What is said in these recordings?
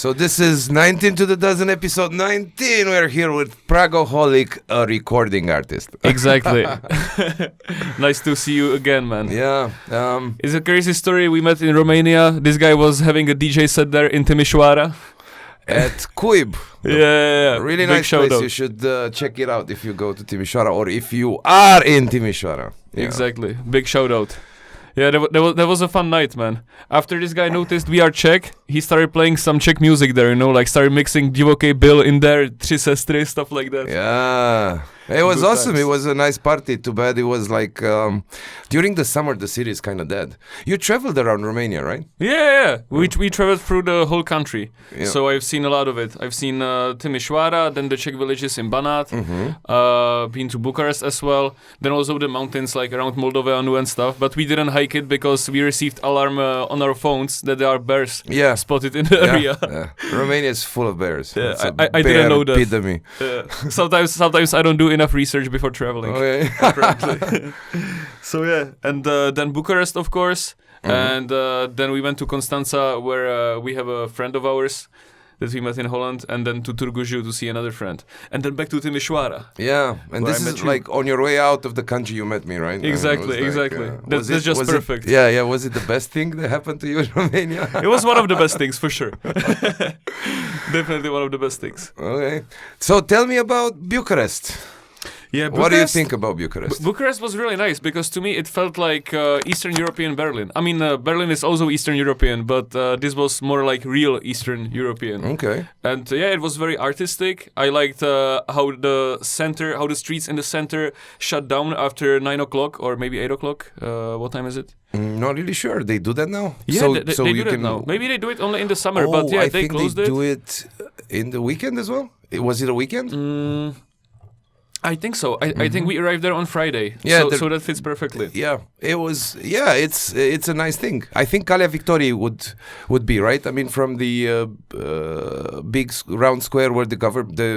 So this is 19 to the dozen, episode 19. We're here with Pragoholik, a recording artist. Exactly. Nice to see you again, man. Yeah. It's a crazy story. We met in Romania. This guy was having a DJ set there in Timișoara. At Cuib. Yeah. Really Big nice shout place. out. You should check it out if you go to Timișoara or if you are in Timișoara. Yeah. Exactly. Big shout out. Yeah, that was a fun night, man. After this guy noticed we are Czech, he started playing some Czech music there, like started mixing Divoký Bill in there, Tři sestry, stuff like that. Yeah. It was Good awesome. times. It was a nice party. Too bad it was like during the summer the city is kind of dead. You traveled around Romania, right? Yeah. We traveled through the whole country. Yeah. So I've seen a lot of it. I've seen Timișoara, then the Czech villages in Banat, been to Bucharest as well, then also the mountains like around Moldoveanu and stuff, but we didn't hike it because we received alarm on our phones that there are bears spotted in the area. Yeah. Romania is full of bears. Yeah, It's a I didn't know that. epidemic. Sometimes I don't do enough research before traveling. Okay. Apparently. So yeah, and then Bucharest, of course, and then we went to Constanța, where we have a friend of ours that we met in Holland, and then to Târgu Jiu to see another friend, and then back to Timișoara. Yeah, and Where this I is met you. like on your way out of the country you met me, right? And it Exactly, was like, exactly. was That's just was perfect. Yeah. Was it the best thing that happened to you in Romania? It was one of the best things, for sure. Definitely one of the best things. Okay. So tell me about Bucharest. Yeah, What do you think about Bucharest? Bucharest was really nice because to me it felt like Eastern European Berlin. I mean, Berlin is also Eastern European, but this was more like real Eastern European. Okay. And yeah, it was very artistic. I liked how the streets in the center shut down after 9 o'clock or maybe 8 o'clock. What time is it? Not really sure. They do that now? Yeah, so they you do can that now. Maybe they do it only in the summer, but yeah, I they think closed they it. do it in the weekend as well? Was it a weekend? I think so. I think we arrived there on Friday. Yeah, so that fits perfectly. Yeah, it was. Yeah, it's a nice thing. I think Calea Victoriei would be right. I mean, from the big round square where the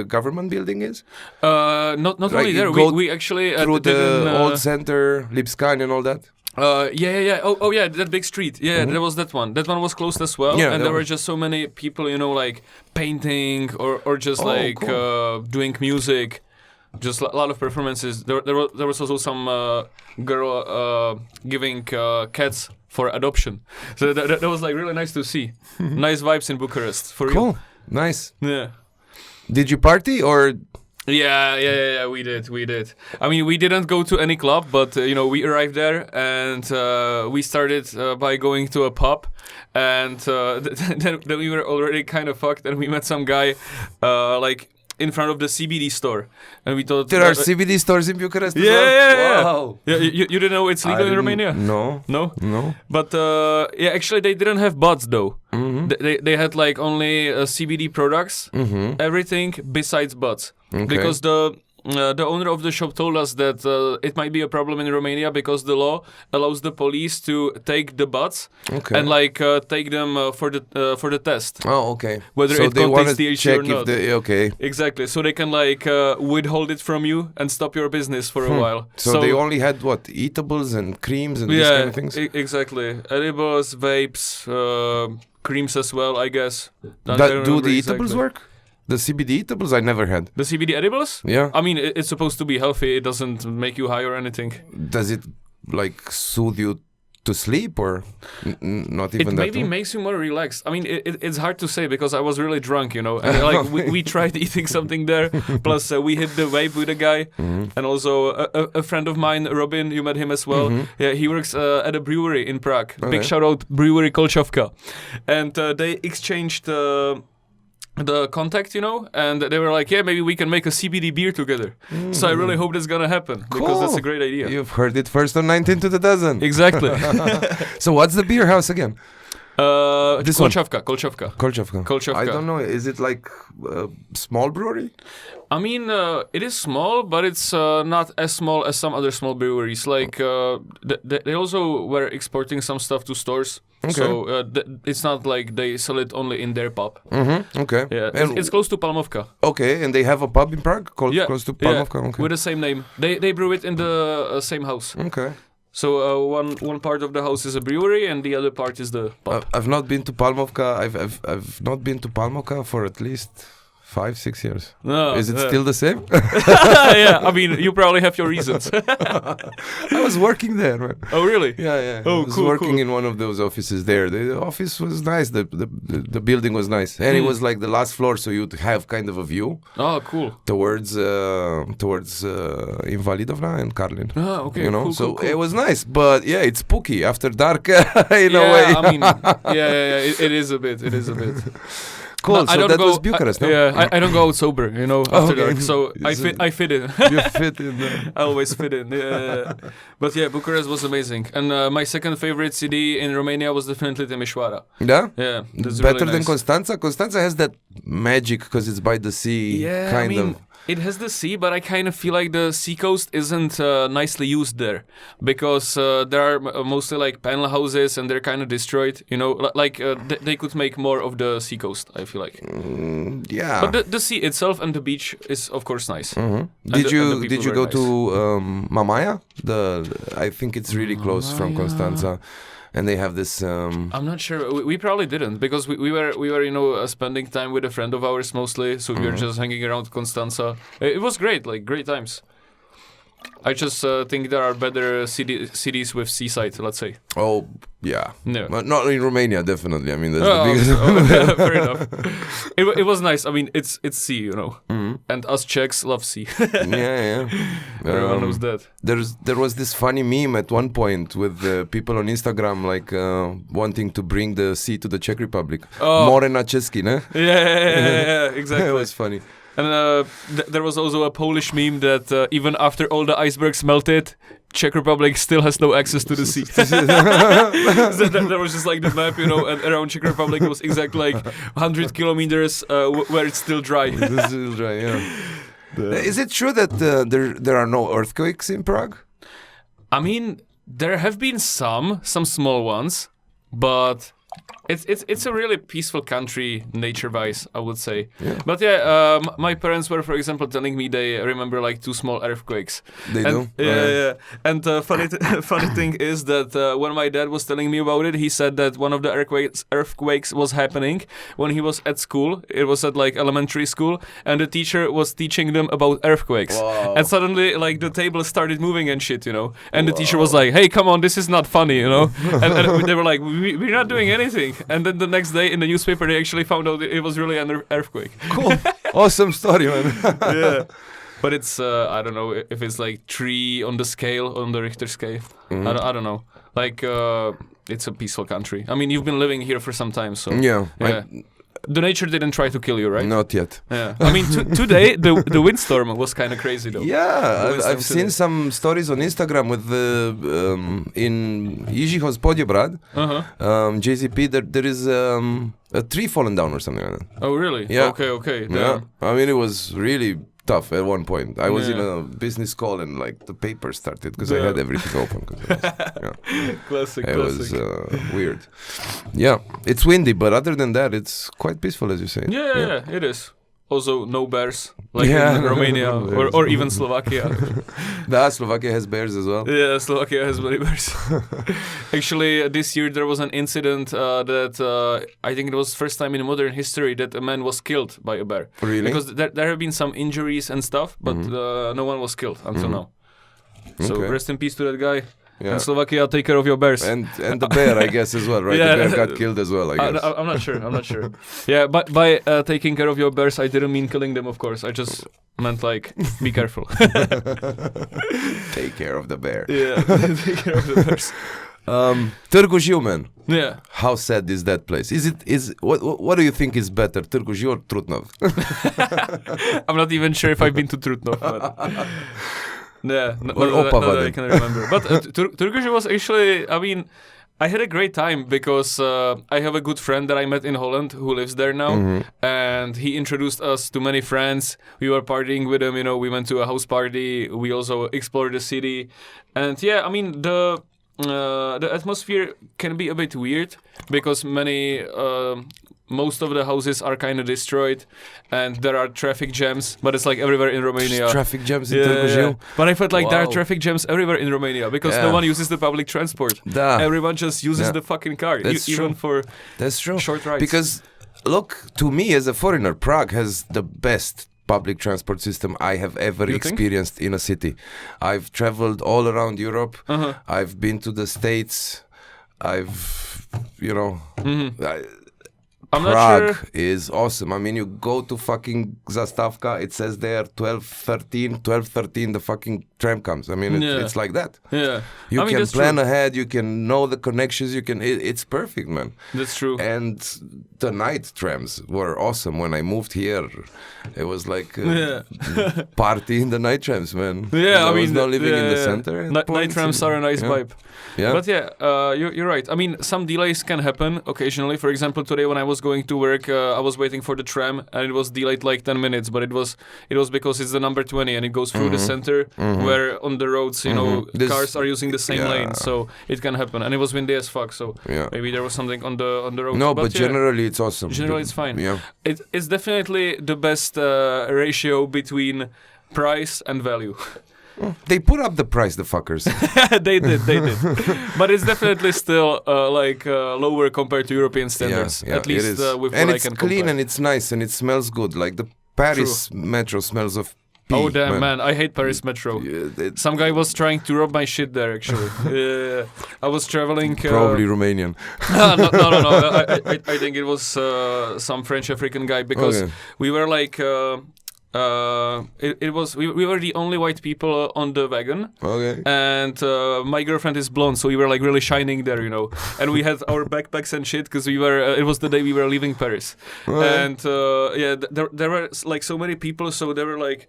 government building is. Not Like only you there. go We actually through did the old center, Lipscani and all that. Yeah. Oh, yeah, that big street. Yeah, there was that one. That one was closed as well. Yeah, and that there one. were just so many people, like painting or just cool. doing music. Just a lot of performances. There was also some girl giving cats for adoption. So that was like really nice to see. Nice vibes in Bucharest for Cool, you. nice. Yeah. Did you party or? Yeah, we did. I mean, we didn't go to any club, but, we arrived there and we started by going to a pub and then we were already kind of fucked and we met some guy, in front of the CBD store, and we thought There are CBD stores in Bucharest as yeah, well? yeah. Wow. Yeah, you didn't know it's legal in Romania? No. But actually they didn't have buds though. They had like only CBD products, everything besides buds. Okay. Because the owner of the shop told us that it might be a problem in Romania because the law allows the police to take the buds and take them for the test. Oh, okay. Whether so it they want contains to THC check or not. Okay. Exactly. So they can withhold it from you and stop your business for a while. So they only had what? Eatables and creams and these kind of things? Exactly. Edibles, vapes, creams as well, I guess. Do the eatables work? The CBD eatables I never had. The CBD edibles? Yeah. I mean, it's supposed to be healthy. It doesn't make you high or anything. Does it soothe you to sleep or not even it that? Maybe makes you more relaxed. I mean, it's hard to say because I was really drunk, And we tried eating something there. Plus, we hit the vape with a guy, and also a friend of mine, Robin. You met him as well. Yeah, he works at a brewery in Prague. Okay. Big shout out, Brewery Kolčovka, and they exchanged. The contact, and they were like, yeah, maybe we can make a CBD beer together. So I really hope that's gonna happen because that's a great idea. You've heard it first on 19 to the dozen. Exactly. So what's the beer house again? This Kolčovka. Kolčovka. I don't know. Is it like a small brewery? I mean, it is small, but it's not as small as some other small breweries. Like, they also were exporting some stuff to stores. Okay. So it's not like they sell it only in their pub. Okay. Yeah, it's close to Palmovka. Okay, and they have a pub in Prague close to Palmovka? Yeah, Okay. with the same name. They brew it in the same house. Okay. So one part of the house is a brewery, and the other part is the pub. I've not been to Palmovka. I've not been to Palmovka for at least 5-6 years. No, Is it still the same? Yeah, I mean, you probably have your reasons. I was working there, man. Oh, really? Yeah. Oh, I was cool, working cool. in one of those offices there. The office was nice. The building was nice, and it was like the last floor, so you'd have kind of a view Oh, cool. towards Invalidovna and Karlin. Ah, okay. You know, cool, so cool. it was nice, but yeah, it's spooky after dark in a Yeah, way. I mean, it is a bit. It is a bit. Cool. No, I So don't that go, was Bucharest, no? Yeah, I don't go out sober, you know, after Okay. dark. So Is it- I fit in. You fit in there. I always fit in. Yeah. But yeah, Bucharest was amazing. And my second favorite city in Romania was definitely Timișoara. Yeah? Yeah, that's Better really than nice. Constanța? Constanța has that magic because it's by the sea, Yeah, kind I mean, of. it has the sea, but I kind of feel like the seacoast isn't nicely used there because there are mostly like panel houses and they're kind of destroyed. You know, they could make more of the seacoast. I feel like, Yeah. but the sea itself and the beach is of course nice. Did the you people were go nice. to Mamaia? I think it's really close from Mamaia. Constanța, and they have this. I'm not sure. We probably didn't because we were you know spending time with a friend of ours mostly, so we were just hanging around Constanța. It was great, like great times. I just think there are better cities with seaside, let's say. Oh yeah, No. but not in Romania, definitely. I mean, that's Oh, the biggest. fair enough. It was nice. I mean, it's sea, you know, and us Czechs love sea. Yeah. Everyone knows that. There was this funny meme at one point with people on Instagram like wanting to bring the sea to the Czech Republic. Oh. More na česky, ne? Yeah, exactly. It was funny. And there was also a Polish meme that even after all the icebergs melted, Czech Republic still has no access to the sea. So there was just like the map, you know, and around Czech Republic was exactly like 100 kilometers where it's still dry. This is right, yeah. Is it true that there are no earthquakes in Prague? I mean, there have been some small ones, but it's a really peaceful country nature-wise, I would say. Yeah. But yeah, my parents were, for example, telling me they remember like 2 small earthquakes. They do? Yeah. And funny thing is that when my dad was telling me about it, he said that one of the earthquakes was happening when he was at school. It was at like elementary school, and the teacher was teaching them about earthquakes. Wow. And suddenly, like the table started moving and shit, you know. And the teacher was like, "Hey, come on, this is not funny," you know. and they were like, "We're not doing anything." And then the next day in the newspaper, they actually found out it was really an earthquake. Cool. Awesome story, man. Yeah. But it's, I don't know if it's like 3 on the scale, on the Richter scale. I don't know. Like, it's a peaceful country. I mean, you've been living here for some time, so. Yeah. The nature didn't try to kill you, right? Not yet. Yeah. I mean, today, the windstorm was kind of crazy, though. Yeah, Windstorm I've today. seen some stories on Instagram with in Jižihos Podjebrad, JZP, there is a tree fallen down or something like that. Oh, really? Yeah. Okay. Yeah, Damn. I mean it was really tough at one point. I was in Yeah. a business call and like the paper started because I Yeah. had everything open. 'Cause Classic. it was weird. Yeah, it's windy, but other than that, it's quite peaceful, as you say. Yeah, it is. Also, no bears, like Yeah. in Romania No bears. or even Slovakia. Slovakia has bears as well. Yeah, Slovakia has many bears. Actually, this year there was an incident that I think it was first time in modern history that a man was killed by a bear. Really? Because there have been some injuries and stuff, but no one was killed until now. So Okay. rest in peace to that guy. Yeah. And Slovakia, take care of your bears. And the bear, I guess, as well, right? Yeah. The bear got killed as well, I guess. I'm not sure. Yeah, but by taking care of your bears, I didn't mean killing them, of course. I just meant like, be careful. Take care of the bear. Yeah, take care of the bears. Târgu Jiu, man. Yeah. How sad is that place? What do you think is better, Târgu Jiu or Trutnov? I'm not even sure if I've been to Trutnov, but... Yeah, Or Opava, I can remember. But Turkish was actually, I mean, I had a great time because I have a good friend that I met in Holland who lives there now, and he introduced us to many friends. We were partying with him, you know, we went to a house party, we also explored the city, and yeah, I mean, the atmosphere can be a bit weird because many most of the houses are kind of destroyed, and there are traffic jams. But it's like everywhere in Romania. Traffic jams in Târgu Jiu. But I felt like there are Wow. traffic jams everywhere in Romania because no one uses the public transport. Da. Everyone just uses the fucking car, That's even true. for That's true. short rides. Because, look, to me as a foreigner, Prague has the best public transport system I have ever You think? experienced in a city. I've traveled all around Europe. Uh-huh. I've been to the States. I'm not Prague sure. is awesome. I mean, you go to fucking Zastavka, it says there 12:13, the fucking tram comes. I mean, it's like that. Yeah, You I mean, can that's plan true. ahead, you can know the connections, it's perfect, man. That's true. And the night trams were awesome. When I moved here, it was like party in the night trams, man. Yeah, I I was mean, not living in the center. at Night points, trams are a nice yeah. vibe. Yeah. But you're right. I mean, some delays can happen occasionally. For example, today when I was going to work, I was waiting for the tram and it was delayed like 10 minutes. But it was because it's the number 20 and it goes through the center where on the roads, cars are using the same lane, so it can happen. And it was windy as fuck, so maybe there was something on the road. No, but generally it's awesome. Generally it's fine. Yeah. It's definitely the best ratio between price and value. They put up the price, the fuckers. They did. But it's definitely still lower compared to European standards. Yeah, at least it is. with and what I it's can clean compare. and it's nice and it smells good. Like the Paris metro smells of pee. Oh damn, man! I hate Paris metro. Yeah, Some guy was trying to rob my shit there. Actually, I was traveling. Probably Romanian. No. I think it was some French African guy because we were like. We were the only white people on the wagon. Okay. And my girlfriend is blonde, so we were like really shining there, And we had our backpacks and shit because we were. It was the day we were leaving Paris, and there were like so many people, so they were like.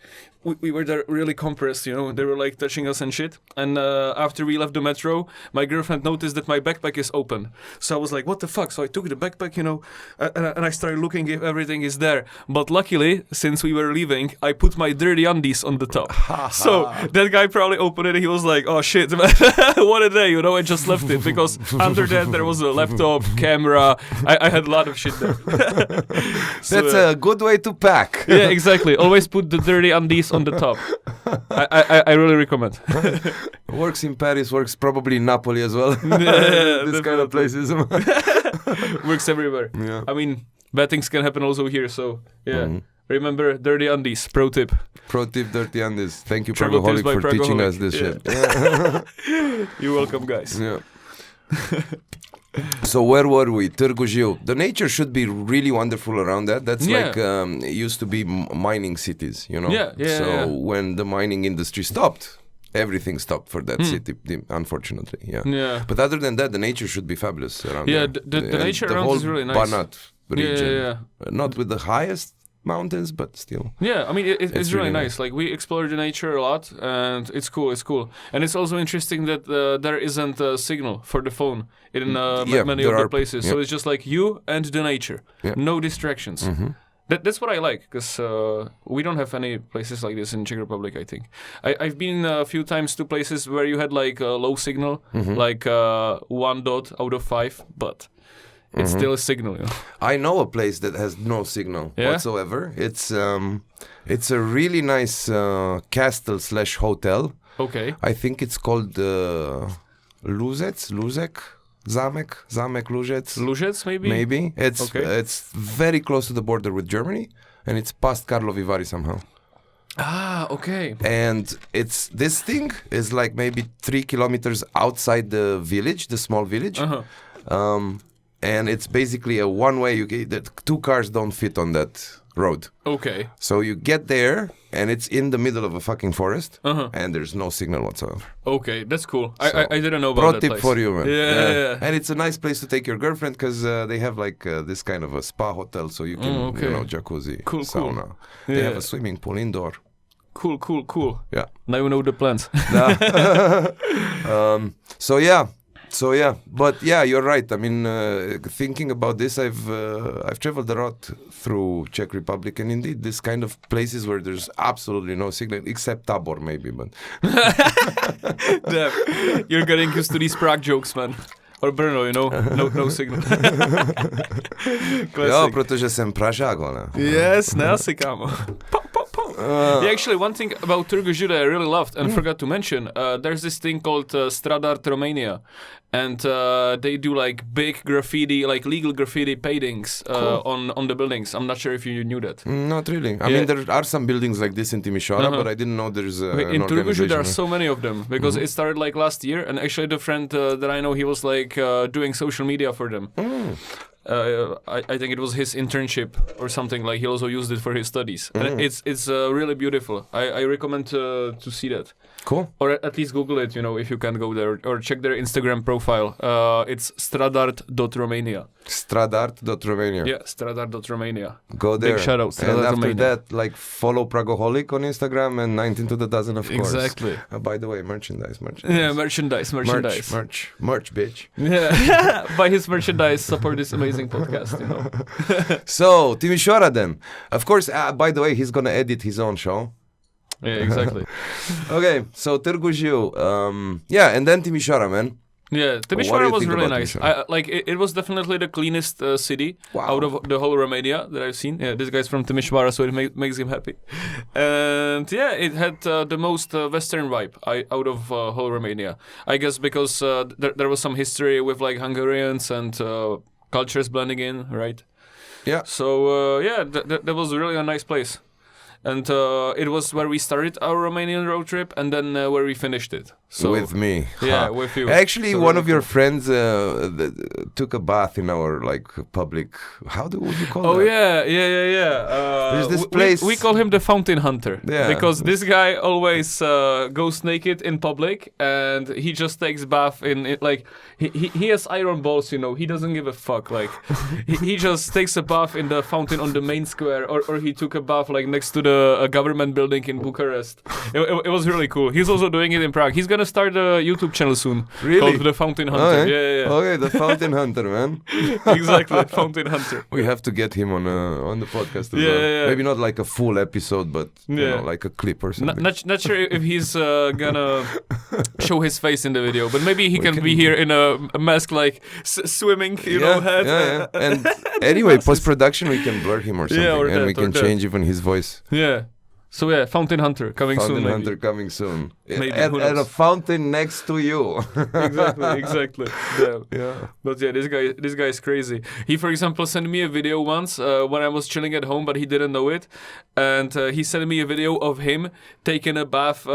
We were there really compressed, They were like touching us and shit. And after we left the metro, my girlfriend noticed that my backpack is open. So I was like, what the fuck? So I took the backpack, and I started looking if everything is there. But luckily, since we were leaving, I put my dirty undies on the top. So that guy probably opened it and he was like, oh shit, what a day, I just left it. Because under that there was a laptop, camera. I had a lot of shit there. So, That's a good way to pack. Yeah, exactly. Always put the dirty undies on the top. I really recommend. Works in Paris, works probably in Napoli as well. Yeah, this kind of places. Works everywhere. Yeah. I mean, bad things can happen also here, so yeah. Remember, dirty undies, pro tip. Pro tip, dirty undies. Thank you, Travel tips Pragoholik, by for teaching Pragoholik. us this Yeah. shit. Yeah. You're welcome, guys. Yeah. So where were we? Târgu Jiu. The nature should be really wonderful around that. That's like it used to be mining cities, Yeah. So when the mining industry stopped, everything stopped for that city, unfortunately. Yeah. Yeah. But other than that, the nature should be fabulous around Yeah, there. the nature the around whole is really nice. Banat region. Yeah. Not with the highest mountains, but still. Yeah, I mean, it's really really nice. Like, we explore the nature a lot, and it's cool. And it's also interesting that there isn't a signal for the phone in many of the places. So it's just like you and the nature. Yeah. No distractions. That's what I like, because we don't have any places like this in Czech Republic, I think. I've been a few times to places where you had like a low signal, like 1 dot out of 5, but it's still a signal. I know a place that has no signal whatsoever. It's a really nice castle/hotel. Okay. I think it's called Luzec, Zamek Luzec. Luzec, maybe? Maybe. It's very close to the border with Germany, and it's past Karlovy Vary somehow. Ah, okay. And this thing is like maybe 3 kilometers outside the village, the small village. And it's basically a one-way. The 2 cars don't fit on that road. Okay. So you get there, and it's in the middle of a fucking forest, and there's no signal whatsoever. Okay, that's cool. I didn't know about Pro that tip place. for you, man. Yeah. And it's a nice place to take your girlfriend, because they have like this kind of a spa hotel, so you can, jacuzzi, Cool. sauna. They have a swimming pool indoor. Cool. Yeah. Now you know the plans. So yeah, but yeah, you're right. I mean, thinking about this, I've traveled a lot through Czech Republic, and indeed, this kind of places where there's absolutely no signal, except Tabor maybe. But You're getting used to these Prague jokes, man. Or Brno, you know, no signal. Jo, protože jsem Pražák, ne? Yes, ne asi, kámo. Yeah, actually, one thing about Târgu Jiu I really loved and forgot to mention, there's this thing called Stradart Romania, and they do like big graffiti, like legal graffiti paintings on the buildings. I'm not sure if you knew that. Not really. I mean, there are some buildings like this in Timișoara, but I didn't know there's in Târgu Jiu there are so many of them because it started like last year, and actually the friend that I know, he was like doing social media for them. I think it was his internship or something, like he also used it for his studies. And it's really beautiful. I recommend to see that. Cool. Or at least Google it, you know, if you can go there, or check their Instagram profile. It's stradart.romania. Stradart.romania. Yeah, stradart.romania. Go there. Big shout out, And after Romania. that, like, follow Pragoholik on Instagram and 192000, of course. Exactly. By the way, merchandise. Yeah, merchandise. Merch, bitch. Yeah, buy his merchandise, support this amazing podcast, you know. So, Timișoara then. Of course, by the way, he's gonna edit his own show. Yeah, exactly. Okay, so Târgu Jiu. Yeah, and then Timișoara, man. Yeah, What do Timișoara you was think really about nice. Timișoara? It was definitely the cleanest city Wow. out of the whole Romania that I've seen. Yeah, this guy's from Timișoara, so it makes him happy. And yeah, it had the most Western vibe out of whole Romania. I guess because there was some history with like Hungarians and cultures blending in, right? Yeah. So yeah, that was really a nice place. And it was where we started our Romanian road trip, and then where we finished it. So, with me. Yeah, with you. Actually, So one really of your friends took a bath in our like public. Would you call Oh that? yeah. There's this place. We call him the Fountain Hunter. Yeah. Because this guy always goes naked in public, and he just takes bath in it. Like he has iron balls, you know. He doesn't give a fuck. Like he just takes a bath in the fountain on the main square, or he took a bath like next to the government building in Bucharest. It was really cool. He's also doing it in Prague. He's gonna start a YouTube channel soon. Really? Called The Fountain Hunter. Yeah. Okay, the Fountain Hunter, man. Exactly, Fountain Hunter. We have to get him on the podcast as Yeah, well. yeah. Maybe not like a full episode, but you know, like a clip or something. Not sure if he's gonna show his face in the video, but maybe he can be here in a mask, like swimming, you know, head. Yeah. And anyway, post-production, we can blur him or something, or and we that, can change even his voice. Yeah. So yeah, Fountain Hunter coming soon. Fountain Hunter coming soon. Maybe, and who a knows? fountain next to you. Exactly. Yeah. But yeah, this guy is crazy. He, for example, sent me a video once when I was chilling at home, but he didn't know it. And he sent me a video of him taking a bath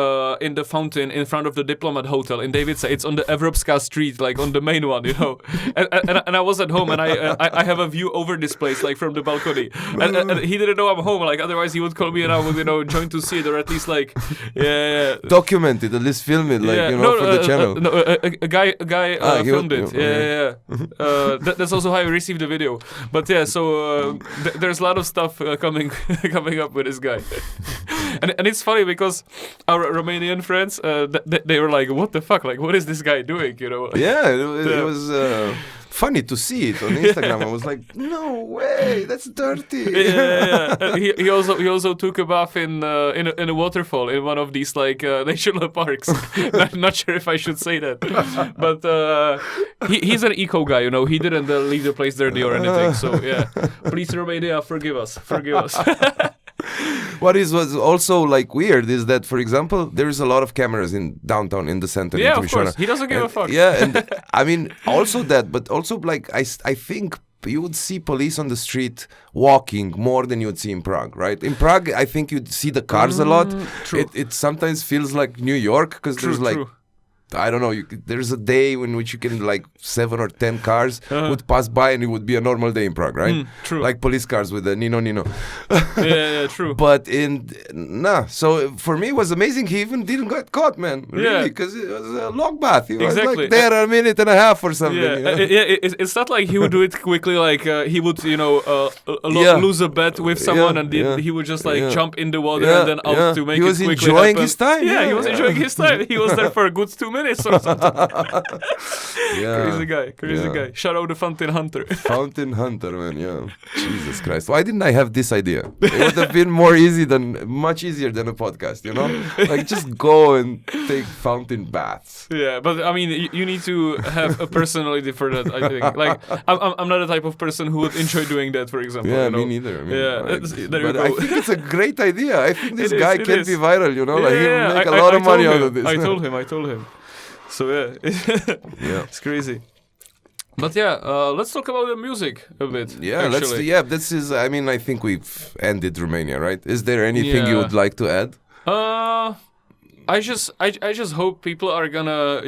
in the fountain in front of the Diplomat Hotel in Davidsa. It's on the Evropska Street, like on the main one, you know. And I was at home, and I have a view over this place, like from the balcony. And he didn't know I'm home. Like otherwise, he would call me, and I would, you know, join to see it, or at least like, yeah. Document it, at least film it, like, you know, for the channel. A guy filmed it. Okay. Yeah. That's also how I received the video. But yeah, so there's a lot of stuff coming up with this guy. and it's funny because our Romanian friends, they were like, what the fuck? Like, what is this guy doing? You know? Yeah, it was funny to see it on Instagram. I was like, no way, that's dirty. Yeah. He also took a bath in a waterfall in one of these like national parks. Not sure if I should say that, but he's an eco guy. You know, he didn't leave the place dirty or anything. So yeah, please Romania, forgive us. What was also like weird is that, for example, there's a lot of cameras in downtown in the center. Yeah, in of course. He doesn't give a fuck. Yeah, and I mean also that, but also like I think you would see police on the street walking more than you would see in Prague, right? In Prague, I think you'd see the cars a lot. True. It sometimes feels like New York because there's like. True. I don't know, there's a day in which you can like 7 or 10 cars would pass by and it would be a normal day in Prague, right? True. Like police cars with the Nino. Yeah, true. But so for me it was amazing he even didn't get caught, man. Really, because it was a long bath. He was like there a minute and a half or something. Yeah, you know? It's not like he would do it quickly, like he would, you know, lose a bet with someone and he would just like jump in the water and then out to make it quickly happen. He was enjoying his time. Yeah, he was enjoying his time. He was there for a good 2 minutes or something. Crazy guy. Shout out the Fountain Hunter. Fountain Hunter, man, yeah. Jesus Christ. Why didn't I have this idea? It would have been much easier than a podcast, you know? Like, just go and take fountain baths. Yeah, but I mean, you need to have a personality for that, I think. Like, I'm not the type of person who would enjoy doing that, for example. Yeah, you know? me neither. I mean, there you go. I think it's a great idea. I think this It guy is. can be viral, you know? Like, he'll make a I lot of money told out him. of this. I told him. So, yeah. It's crazy. But yeah, let's talk about the music a bit. Yeah, actually. this is, I mean, I think we've ended Romania, right? Is there anything you would like to add? I just hope people are gonna,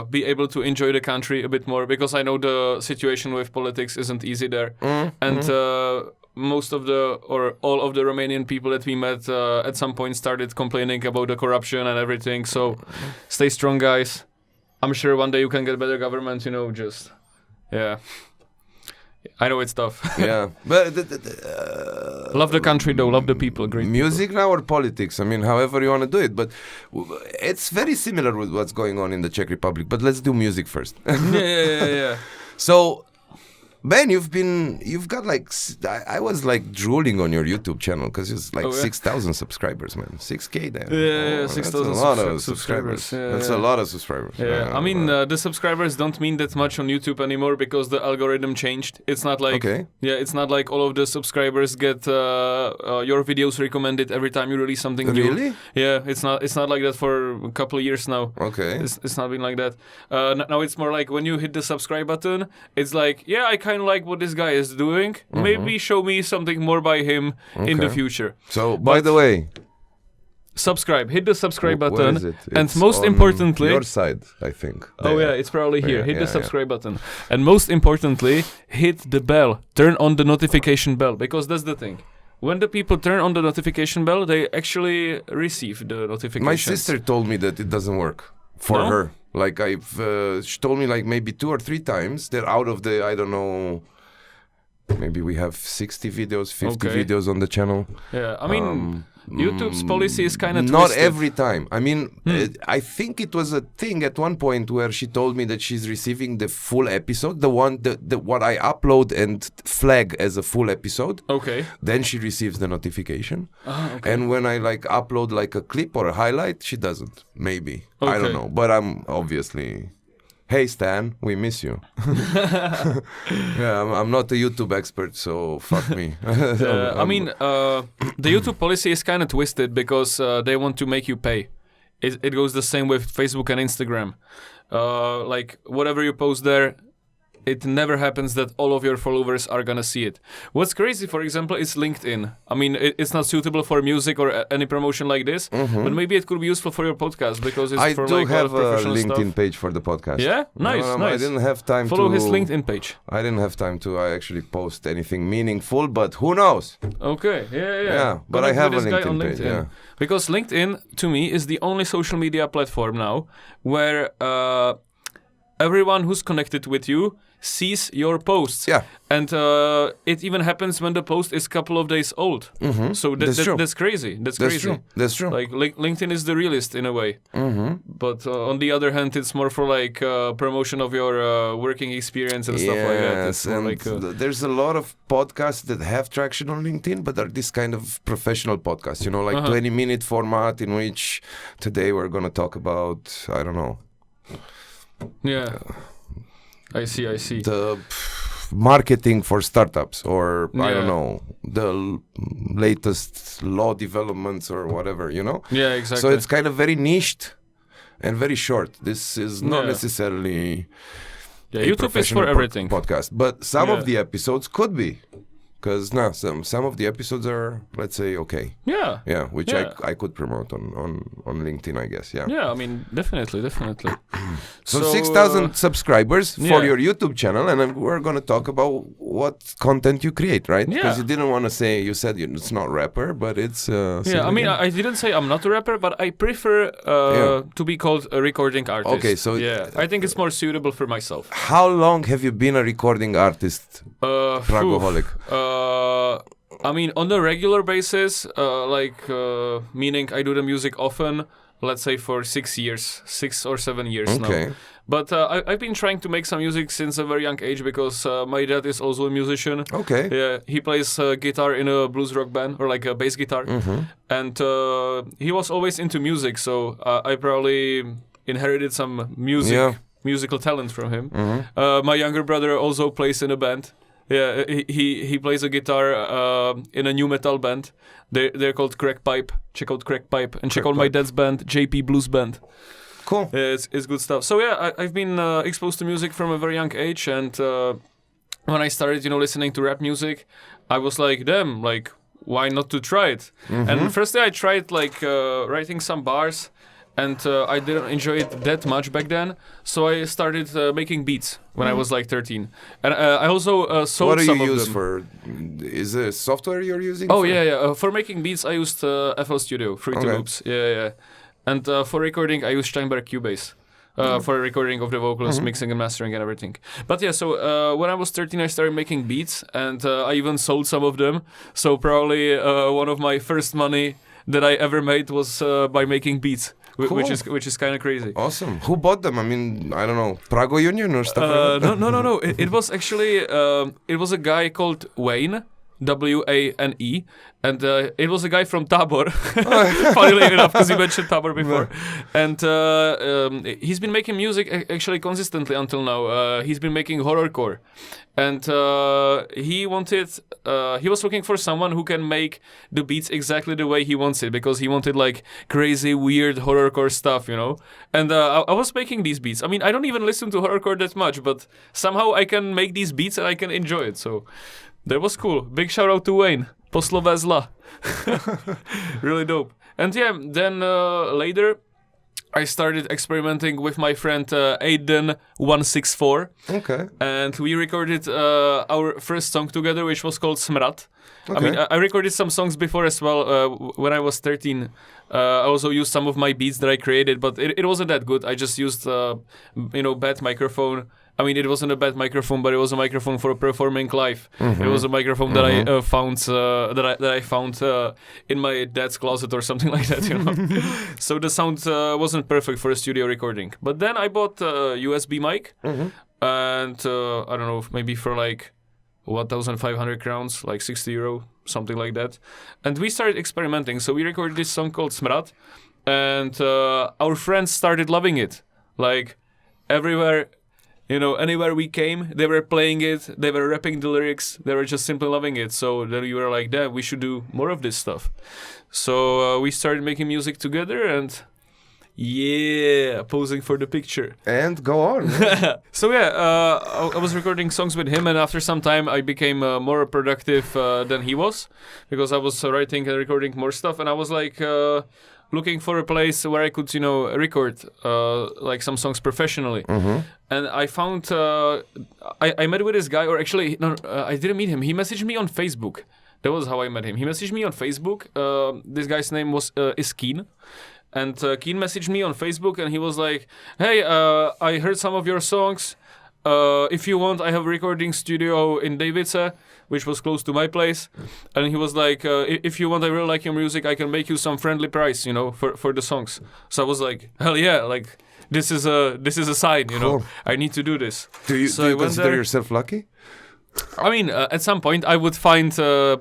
be able to enjoy the country a bit more, because I know the situation with politics isn't easy there. And most of all of the Romanian people that we met at some point started complaining about the corruption and everything. So stay strong, guys. I'm sure one day you can get better government, yeah. I know it's tough. Yeah, but love the country though, love the people, great music people. now or politics, I mean, however you want to do it, but it's very similar with what's going on in the Czech Republic. But let's do music first. Yeah. So, Ben, you've got like, I was like drooling on your YouTube channel because it's like 6,000 subscribers, man. 6K there. Yeah, 6,000 That's a lot of subscribers. That's a lot of subscribers. Yeah, I mean, the subscribers don't mean that much on YouTube anymore because the algorithm changed. It's not like, it's not like all of the subscribers get your videos recommended every time you release something new. Really? Yeah, it's not like that for a couple of years now. Okay. It's not been like that. Now it's more like when you hit the subscribe button, it's like, yeah, I kind of like what this guy is doing. Maybe show me something more by him in the future. So, by the way, subscribe. Hit the subscribe button. Is it? And It's most on importantly, your side, I think. Oh yeah, it's probably here. Hit the subscribe button. And most importantly, hit the bell. Turn on the notification bell, because that's the thing. When the people turn on the notification bell, they actually receive the notifications. My sister told me that it doesn't work for her. Like she told me like maybe 2 or 3 times that out of the, I don't know, maybe we have 60 videos, 50 videos on the channel. Yeah, I mean, YouTube's policy is kind of not twisted. every time. I mean, I think it was a thing at one point where she told me that she's receiving the full episode, the what I upload and flag as a full episode. Okay. Then she receives the notification. And when I like upload like a clip or a highlight, she doesn't. Maybe. I don't know. But I'm obviously... Hey Stan, we miss you. Yeah, I'm not a YouTube expert, so fuck me. I mean, the YouTube policy is kind of twisted because they want to make you pay. It goes the same with Facebook and Instagram. Like, whatever you post there, it never happens that all of your followers are gonna see it. What's crazy, for example, is LinkedIn. I mean, it's not suitable for music or any promotion like this, but maybe it could be useful for your podcast because it's for like have a professional LinkedIn stuff. page for the podcast. Yeah, nice. I didn't have time follow to his LinkedIn page. I didn't have time to actually post anything meaningful, but who knows? Okay, yeah. Yeah, but I have a LinkedIn page. Yeah. Because LinkedIn, to me, is the only social media platform now where everyone who's connected with you sees your posts. Yeah. And it even happens when the post is a couple of days old. So that's crazy. That's crazy. That's true. Like LinkedIn is the realist in a way. But on the other hand, it's more for like promotion of your working experience and stuff like that. It's more like, there's a lot of podcasts that have traction on LinkedIn, but are this kind of professional podcasts, like 20-minute format in which today we're going to talk about, I don't know. Yeah. I see. The marketing for startups or, I don't know, the latest law developments or whatever, Yeah, exactly. So it's kind of very niched and very short. This is not necessarily YouTube is for everything. Podcast, but some of the episodes could be. Because some of the episodes are, let's say, okay. Yeah, which I could promote on LinkedIn, I guess. Yeah, I mean, definitely. So 6,000 subscribers for your YouTube channel, and we're going to talk about what content you create, right? Because you didn't want to say, you said it's not rapper, but it's... I mean, I didn't say I'm not a rapper, but I prefer to be called a recording artist. Okay, so... Yeah, I think it's more suitable for myself. How long have you been a recording artist, Pragoholik? I mean, on a regular basis, meaning I do the music often, let's say for 6 or 7 years now. But I've been trying to make some music since a very young age because my dad is also a musician. Okay. Yeah, he plays guitar in a blues rock band or like a bass guitar. And he was always into music, so I probably inherited some musical talent from him. My younger brother also plays in a band. Yeah, he plays a guitar in a new metal band. They're called Crack Pipe. Check out Crack Pipe and check out my dad's band, JP Blues Band. Cool. Yeah, it's good stuff. So yeah, I've been exposed to music from a very young age, and when I started, listening to rap music, I was like, damn, like why not to try it? And firstly, I tried like writing some bars. And I didn't enjoy it that much back then, so I started making beats when I was like 13. And I also sold some of them. What do you use for? Is it software you're using? Oh, yeah. For making beats, I used FL Studio, Fruity Loops. Yeah. And for recording, I used Steinberg Cubase. For recording of the vocals, mixing and mastering and everything. But yeah, so when I was 13, I started making beats, and I even sold some of them. So probably one of my first money that I ever made was by making beats. Cool. Which is kind of crazy. Awesome. Who bought them? I mean, I don't know, Prago Union or stuff like that? No. It was actually it was a guy called Wayne, Wane, and it was a guy from Tabor, funnily enough, because you mentioned Tabor before. And he's been making music actually consistently until now. He's been making horrorcore. And he was looking for someone who can make the beats exactly the way he wants it, because he wanted like crazy, weird horrorcore stuff, And I was making these beats. I mean, I don't even listen to horrorcore that much, but somehow I can make these beats and I can enjoy it. So that was cool. Big shout out to Wayne. Poslové zla. Really dope. And yeah, then later I started experimenting with my friend Aiden164. Okay. And we recorded our first song together, which was called Smrad. Okay. I mean, I recorded some songs before as well. When I was 13, I also used some of my beats that I created, but it wasn't that good. I just used, bad microphone. I mean, it wasn't a bad microphone, but it was a microphone for performing live. It was a microphone that I found that I found in my dad's closet or something like that. So the sound wasn't perfect for a studio recording. But then I bought a USB mic, and I don't know, maybe for like 1,500 crowns, like 60 euro, something like that. And we started experimenting. So we recorded this song called Smrad, and our friends started loving it. Like everywhere. Anywhere we came, they were playing it, they were rapping the lyrics, they were just simply loving it. So then we were like, damn, we should do more of this stuff. So we started making music together and posing for the picture. And go on. So I was recording songs with him, and after some time I became more productive than he was, because I was writing and recording more stuff, and I was like... looking for a place where I could, record like some songs professionally. And I found, I met with this guy, or actually, I didn't meet him. He messaged me on Facebook. That was how I met him. He messaged me on Facebook. This guy's name is Keen. And Keen messaged me on Facebook, and he was like, hey, I heard some of your songs. If you want, I have a recording studio in Davice, which was close to my place. And he was like, if you want, I really like your music, I can make you some friendly price, for the songs. So I was like, hell yeah, like this is a sign, Cool. I need to do this. Do you consider yourself lucky? I mean, at some point I would find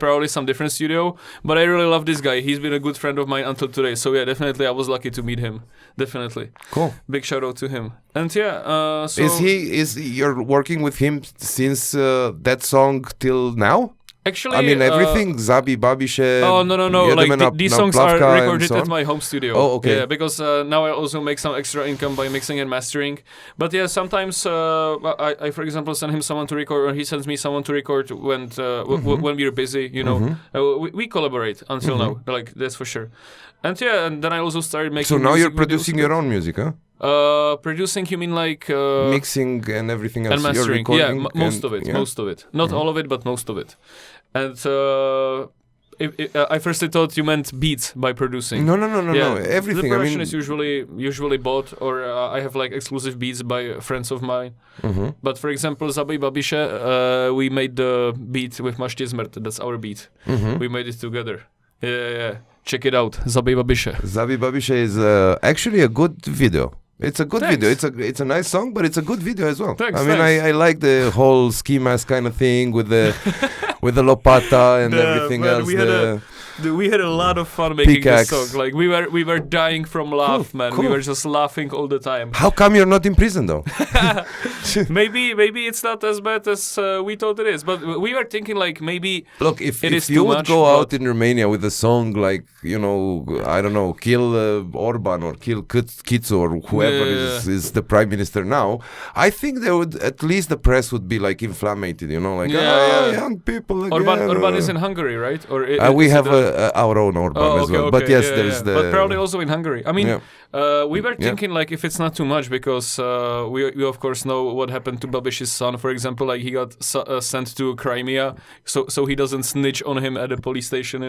probably some different studio, but I really love this guy. He's been a good friend of mine until today. So yeah, definitely I was lucky to meet him. Definitely. Cool. Big shout out to him. And yeah, so... Is you're working with him since that song till now? Actually, I mean, everything, Zabij Babiše. Oh, no. Jdeme, Like, these songs are Naplavka recorded at my home studio. Oh, okay. Yeah, because now I also make some extra income by mixing and mastering. But yeah, sometimes I for example, send him someone to record, or he sends me someone to record when we're busy, we collaborate until now, like, that's for sure. And yeah, and then I also started making So now you're producing your own music, huh? Producing, you mean like... mixing and everything else. And mastering, you're recording most of it. Not all of it, but most of it. And I firstly thought you meant beats by producing. No, everything. The production is usually bought, or I have like exclusive beats by friends of mine. But for example, Zabij Babiše, we made the beat with Maště Zmrt. That's our beat. We made it together. Yeah. Check it out. Zabij Babiše. Zabij Babiše is actually a good video. It's a good video. It's a nice song, but it's a good video as well. Thanks, I like the whole ski mask kind of thing with the with the lopata and everything else. We had a lot of fun making Pickaxe. this song. Like we were dying from laugh, man. Cool. We were just laughing all the time. How come you're not in prison though? maybe it's not as bad as we thought it is. But we were thinking like maybe. Look, if is you too would much, go but- out in Romania with a song like, I don't know, kill Orban or kill Kitsu or whoever is the prime minister now, I think they would, at least the press would be like inflamed, young people again. Orban is in Hungary, right? Or we have our own Orban as well. But yes, there's the... But probably also in Hungary. I mean, we were thinking like if it's not too much, because we of course know what happened to Babiš's son, for example, like he got sent to Crimea, so he doesn't snitch on him at the police station,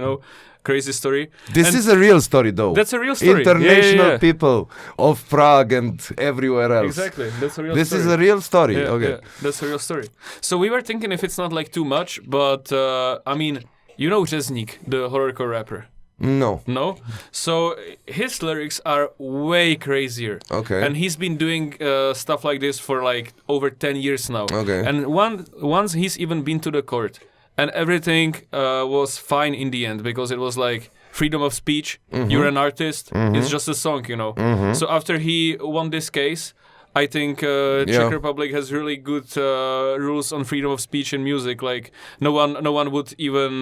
crazy story. This is a real story though. That's a real story. International people of Prague and everywhere else. Exactly, that's a real This story. is a real story. Yeah, that's a real story. So we were thinking if it's not like too much, but I mean, Řezník, the horrorcore rapper. No. No? So his lyrics are way crazier. Okay. And he's been doing stuff like this for like over 10 years now. Okay. And once he's even been to the court, and everything was fine in the end, because it was like freedom of speech, you're an artist, it's just a song, So after he won this case, I think Czech Republic has really good rules on freedom of speech in music. Like no one would even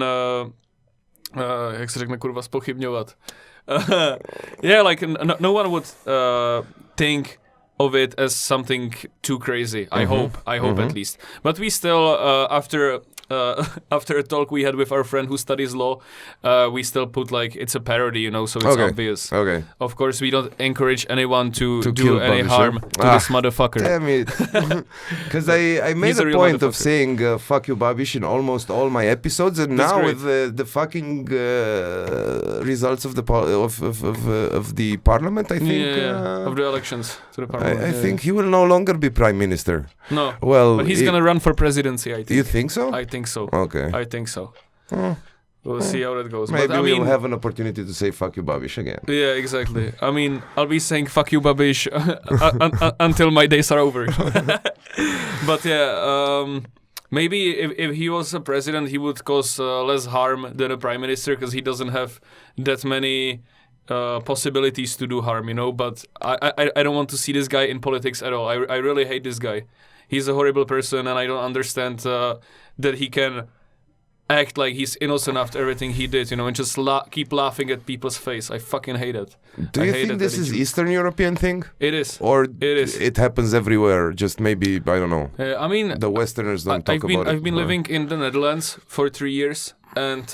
jak se řekne kurva zpochybňovat. Like no one would think of it as something too crazy. I hope at least. But we still after a talk we had with our friend who studies law, we still put like it's a parody, so it's obvious. Okay. Of course, we don't encourage anyone to do kill any Babiše. harm to this motherfucker. Damn it. Because I made He's a a real point of motherfucker. saying fuck you Babiše in almost all my episodes, and That's now great. with the fucking results of the of the parliament, I think Of the elections to the parliament. I think he will no longer be prime minister. No. Well, But he's gonna run for presidency, I think. You think so? I think so. Okay. I think so. We'll see how that goes. Maybe but, I mean, we'll have an opportunity to say fuck you Babiše again. Yeah, exactly. I mean, I'll be saying fuck you Babiš until my days are over. But maybe if he was a president, he would cause less harm than a prime minister, because he doesn't have that many possibilities to do harm, But I don't want to see this guy in politics at all. I really hate this guy. He's a horrible person, and I don't understand that he can act like he's innocent after everything he did, and just keep laughing at people's face. I fucking hate it. Do you think this is Eastern European thing? It is. Or it is. It happens everywhere, just maybe, I don't know. I mean... The Westerners don't talk about it. I've been living in the Netherlands for 3 years, and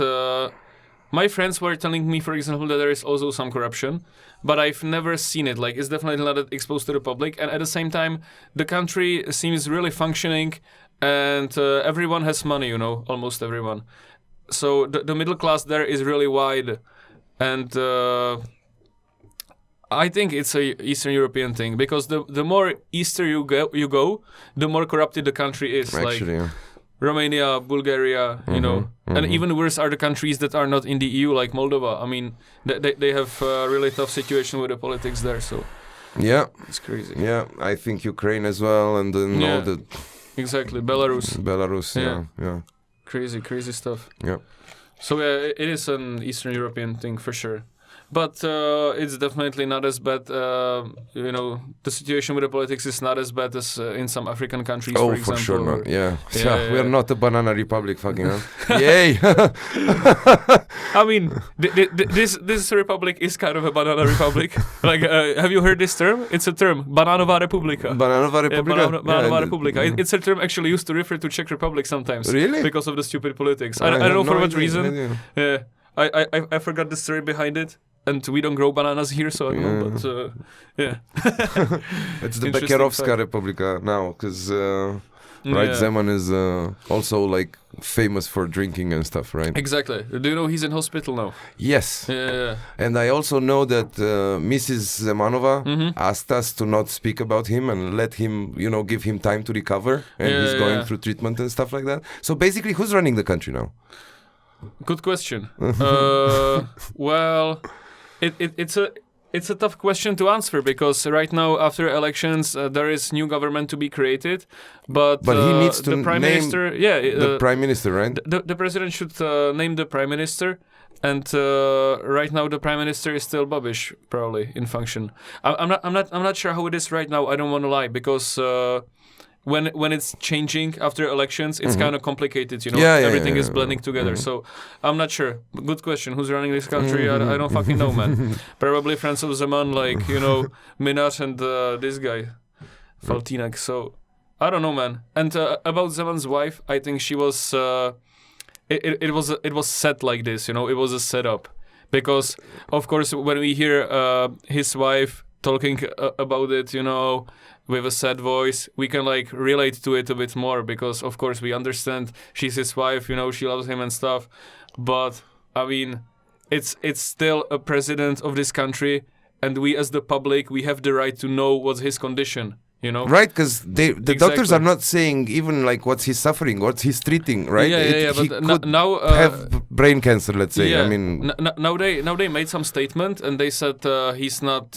my friends were telling me, for example, that there is also some corruption, but I've never seen it. Like, it's definitely not exposed to the public, and at the same time, the country seems really functioning, and everyone has money, almost everyone. So the middle class there is really wide, and I think it's a Eastern European thing, because the more eastern you go, the more corrupted the country is. Actually, like Romania, Bulgaria, and even worse are the countries that are not in the EU, like Moldova. I mean, they have a really tough situation with the politics there. So yeah, it's crazy. Yeah, I think Ukraine as well, and then all the. Exactly, Belarus. Yeah. Crazy stuff. Yeah. So it is an Eastern European thing for sure. But it's definitely not as bad, the situation with the politics is not as bad as in some African countries, for example. For sure not, yeah. Yeah. We're not a banana republic, fucking hell. Yay! I mean, this republic is kind of a banana republic. Like, have you heard this term? It's a term, Bananová republika. Bananová republika? Bananová republika. It's a term actually used to refer to Czech Republic sometimes. Really? Because of the stupid politics. I don't know for what reason. I forgot the story behind it. And we don't grow bananas here, so I don't know, but yeah. It's the Bekerovská republika now, because right? Yeah. Zeman is also like famous for drinking and stuff, right? Exactly. Do you know he's in hospital now? Yes. Yeah. And I also know that Mrs. Zemanova asked us to not speak about him and let him, give him time to recover. And he's going through treatment and stuff like that. So basically, who's running the country now? Good question. Well, it's a tough question to answer because right now, after elections, there is new government to be created, but he needs to the prime name minister. the prime minister, right? The president should name the prime minister, and right now the prime minister is still Babiš, probably in function. I'm not sure how it is right now. I don't want to lie because. When it's changing after elections, it's kind of complicated, everything is blending together. So I'm not sure. Good question. Who's running this country? I don't fucking know, man. Probably Francois Zeman, Minat and this guy, Faltinek. So I don't know, man. And about Zeman's wife, I think she was. It was set like this, It was a setup because, of course, when we hear his wife talking about it, with a sad voice, we can relate to it a bit more because of course we understand she's his wife, she loves him and stuff. But I mean, it's still a president of this country, and we as the public, we have the right to know what's his condition. Right, because the doctors are not saying even what's he suffering, what's he's treating, right? He could now have brain cancer, let's say. Yeah. I mean, now they made some statement and they said he's not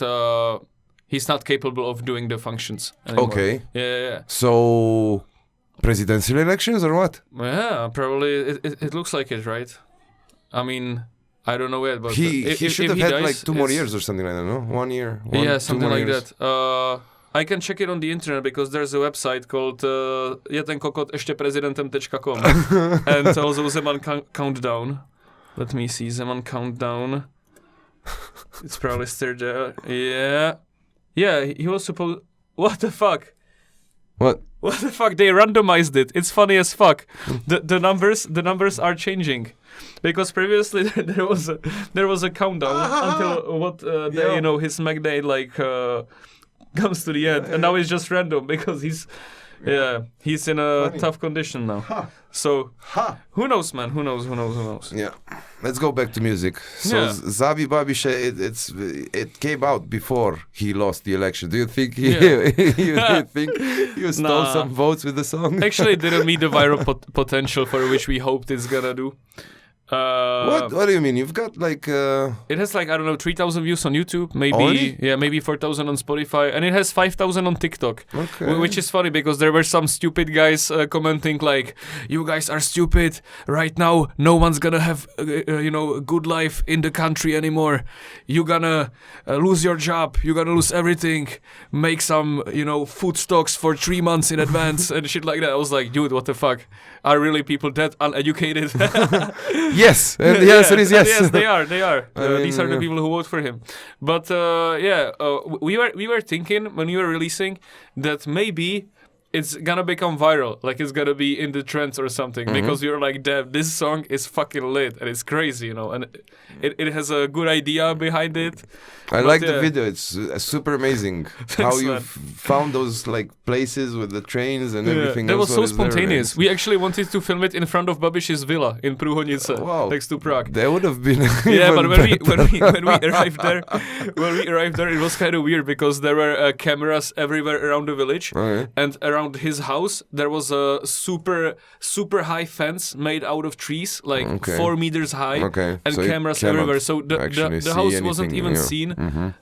capable of doing the functions anymore. Okay. Yeah. So, presidential elections or what? Yeah, probably. It looks like it, right? I mean, I don't know yet, but he should have had dies, 2 more years or something like that, no? 1 year. Something like that. I can check it on the internet because there's a website called jetenkokot.prezidentem.com and also Zeman Countdown. Let me see, Zeman Countdown. It's probably still there. Yeah. Yeah, he was supposed... What the fuck? What? What the fuck? They randomized it. It's funny as fuck. The numbers are changing, because previously there was a countdown until what day, his Mac day comes to the end, and now it's just random because he's in a tough condition now. So who knows, man? Who knows? Yeah. Let's go back to music. So Zabij Babiše, it came out before he lost the election. Do you think you stole some votes with the song? Actually, it didn't meet the viral potential for which we hoped it's gonna do. What do you mean? You've got it has 3,000 views on YouTube, Only? maybe 4,000 on Spotify, and it has 5,000 on TikTok. Okay. Which is funny because there were some stupid guys commenting you guys are stupid right now, no one's gonna have a good life in the country anymore, you're gonna lose your job, you're gonna lose everything, make some food stocks for 3 months in advance and shit like that. I was like, dude, what the fuck, are really people that uneducated? Yes, and the answer is yes. Yes, they are. These are the yeah. people who vote for him. But we were thinking when we were releasing that maybe it's gonna become viral, it's gonna be in the trends or something, because we were like, damn, this song is fucking lit and it's crazy, and it has a good idea behind it. I like the video. It's super amazing how you man. found those places with the trains and everything. That was else so that is there, spontaneous. right? We actually wanted to film it in front of Babiš's villa in Průhonice, Wow. next to Prague. That would have been Yeah, but even when we arrived there, it was kind of weird because there were cameras everywhere around the village, Okay. and around his house there was a super high fence made out of trees, 4 meters high, Okay. and So you cameras cannot everywhere. So actually the see house wasn't anything, even yeah. seen. Mhm.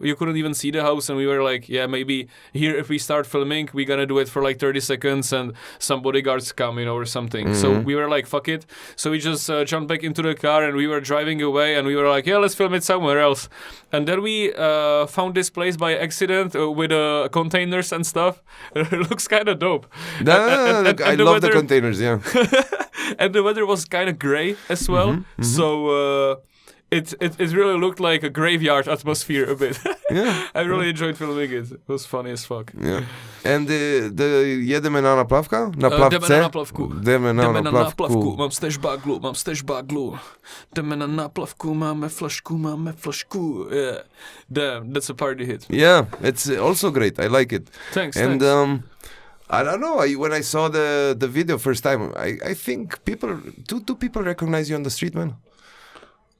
You couldn't even see the house, and we were like, yeah, maybe here if we start filming, we're gonna do it for 30 seconds and some bodyguards come, or something. So we were like, fuck it. So we just jumped back into the car and we were driving away, and we were like, yeah, let's film it somewhere else. And then we found this place by accident with containers and stuff. It looks kind of dope. I love the containers, yeah. And the weather was kind of gray as well, so it really looked like a graveyard atmosphere a bit. Yeah. I really enjoyed filming it. It was funny as fuck. Yeah. And the Jdeme na Naplavka? Jdeme na Naplavku. Jdeme na Naplavku. Mám staž baglu. Jdeme na Naplavku, máme flašku. Yeah. Damn, that's a party hit. Yeah, it's also great. I like it. Thanks. And I don't know. When I saw the video first time, I think do people recognize you on the street, man?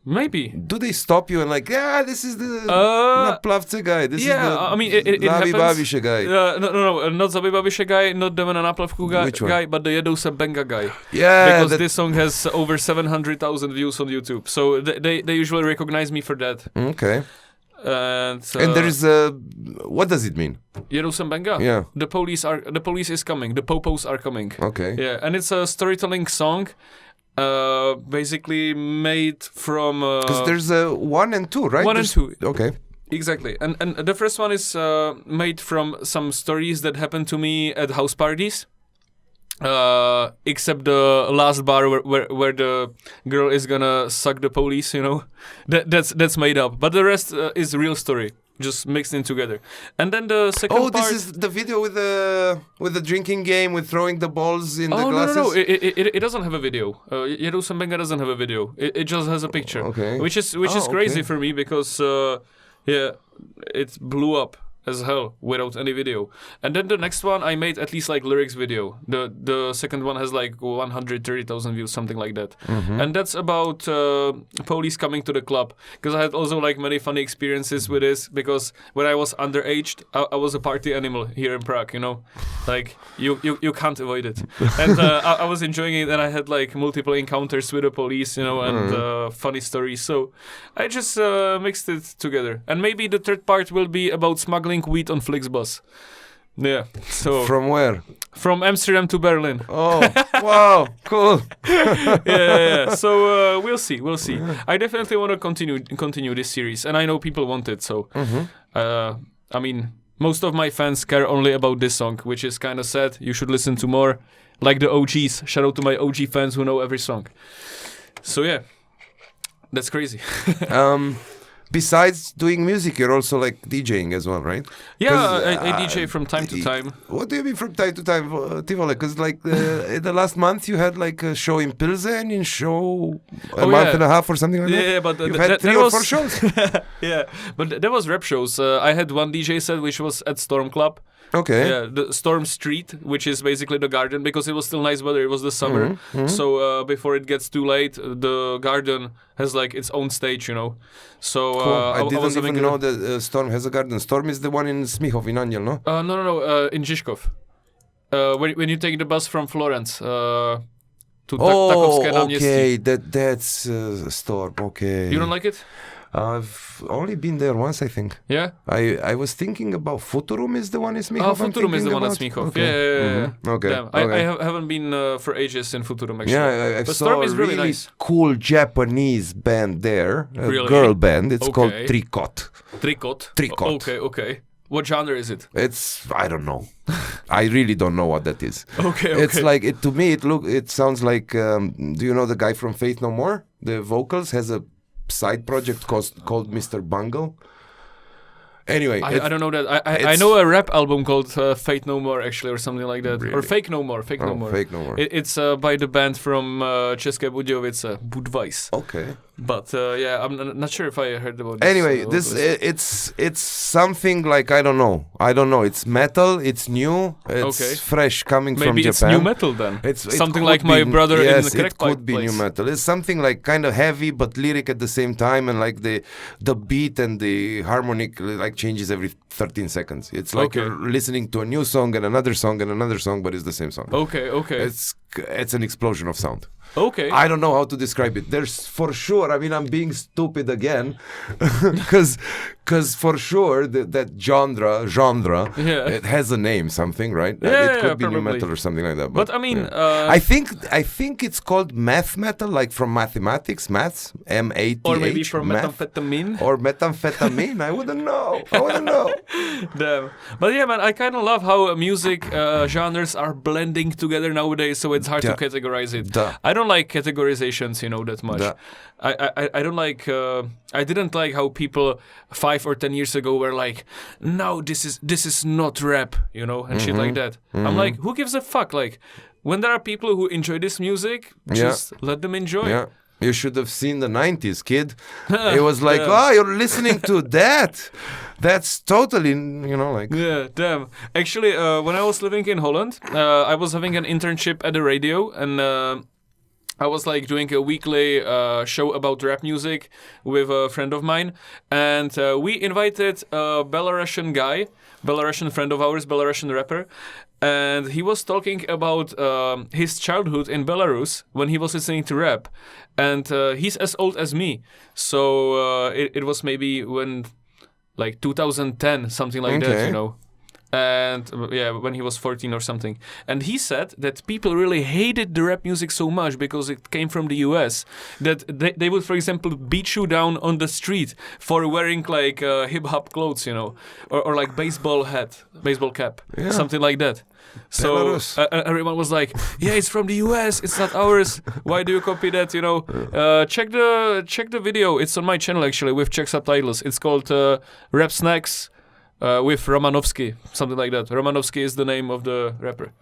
Maybe. Do they stop you and like, this is the Naplavku guy. This is the I mean, it Zabij happens. Babiše guy. No, not Zabij Babiše guy, not the Naplavku Which one? guy, but the Jedou Sem Benga guy. Yeah, Because this song has over 700,000 views on YouTube, so they usually recognize me for that. Okay. And there is what does it mean? Jedou Sem Benga. Yeah. The police is coming. The popos are coming. Okay. Yeah, and it's a storytelling song. Basically made from because there's 1 and 2, right? 1 and 2. Okay. Exactly, and the first one is made from some stories that happened to me at house parties. Except the last bar where the girl is gonna suck the police, that's made up. But the rest is real story, just mixed in together. And then the second part. This is the video with the drinking game, with throwing the balls in the glasses. No. It doesn't have a video. Jedou Sem Benga doesn't have a video. It just has a picture. Okay. Which is crazy for me because it blew up as hell without any video. And then the next one I made at least like lyrics video. The second one has like 130,000 views, something like that. Mm-hmm. And that's about police coming to the club, because I had also like many funny experiences with this, because when I was underaged I was a party animal here in Prague, like you can't avoid it. And I was enjoying it, and I had like multiple encounters with the police, and funny stories, so I just mixed it together. And maybe the third part will be about smuggling weed on Flixbus. Yeah. So from where? From Amsterdam to Berlin. Oh, wow, cool. yeah. So we'll see. I definitely want to continue this series, and I know people want it. So, I mean, most of my fans care only about this song, which is kind of sad. You should listen to more, like the OGs. Shout out to my OG fans who know every song. So yeah, that's crazy. Besides doing music, you're also like DJing as well, right? Yeah, I DJ from time to time. What do you mean from time to time, Tivole? Because like in the last month you had like a show in Pilsen, a month and a half or something like that. Yeah, but you've had 3 or 4 shows. Yeah, but there was rap shows. I had one DJ set which was at Storm Club. Okay. Yeah, the Storm Street, which is basically the garden, because it was still nice weather. It was the summer, so before it gets too late, the garden has like its own stage, So cool. I didn't was even know that Storm has a garden. Storm is the one in Smíchov in Anděl, no? No, in Žižkov. When you take the bus from Florence to Takovské náměstí. Okay, that's Storm. Okay. You don't like it? I've only been there once, I think. Yeah? I was thinking about Futurum is the one in Smíchov. Futurum is the one at Smíchov. Okay. Yeah. Okay. Damn. Okay. I haven't been for ages in Futurum, actually. Yeah, I but saw Storm a is really nice. cool Japanese band there, a Really? girl band. It's called Okay. Tricot. Tricot. Okay. What genre is it? I don't know. I really don't know what that is. Okay. It's like to me. It sounds like. Do you know the guy from Faith No More? The vocals has a side project called Mr. Bungle. Anyway, I don't know that. I know a rap album called Fate No More, actually, or something like that. Really? Or Fake No More. Fake No More. Fake No More. It's by the band from České Budějovice, Budweis. Okay. But yeah, I'm not sure if I heard about this. Anyway, it's something like I don't know. It's metal. It's new. It's fresh coming from Japan. Maybe it's new metal then. It's something like my brother in the crack it could be place. new metal. It's something like kind of heavy but lyric at the same time, and like the beat and the harmonic like changes every 13 seconds. It's like you're listening to a new song and another song and another song, but it's the same song. Okay. It's an explosion of sound. Okay. I don't know how to describe it. There's for sure, I mean, I'm being stupid again, because for sure that genre, it has a name, something, right? It could be probably. new metal or something like that. But I mean, I think it's called math metal, like from mathematics, maths, M-A-T-H. Or maybe from math, methamphetamine. Or methamphetamine. I wouldn't know. Damn. But yeah, man, I kind of love how music genres are blending together nowadays, so it's hard to categorize it. I don't like categorizations, that much. I don't like. I didn't like how people 5 or 10 years ago were like, "No, this is not rap," and shit like that. I'm like, who gives a fuck? Like, when there are people who enjoy this music, just let them enjoy. Yeah. You should have seen the 90s, kid. It was like, you're listening to that. That's totally, you know, like... Yeah, damn. Actually, when I was living in Holland, I was having an internship at the radio, and I was like doing a weekly show about rap music with a friend of mine, and we invited a Belarusian friend of ours, Belarusian rapper, and he was talking about his childhood in Belarus when he was listening to rap, and he's as old as me, so it was maybe when, like 2010, something like that, you know. And yeah, when he was 14 or something. And he said that people really hated the rap music so much because it came from the US that they would, for example, beat you down on the street for wearing like hip-hop clothes, you know, or like baseball cap, something like that. So everyone was like, yeah, it's from the US, it's not ours. Why do you copy that, you know? Check the video. It's on my channel, actually, with Czech subtitles. It's called Rap Snacks. With Romanovsky, something like that. Romanovsky is the name of the rapper.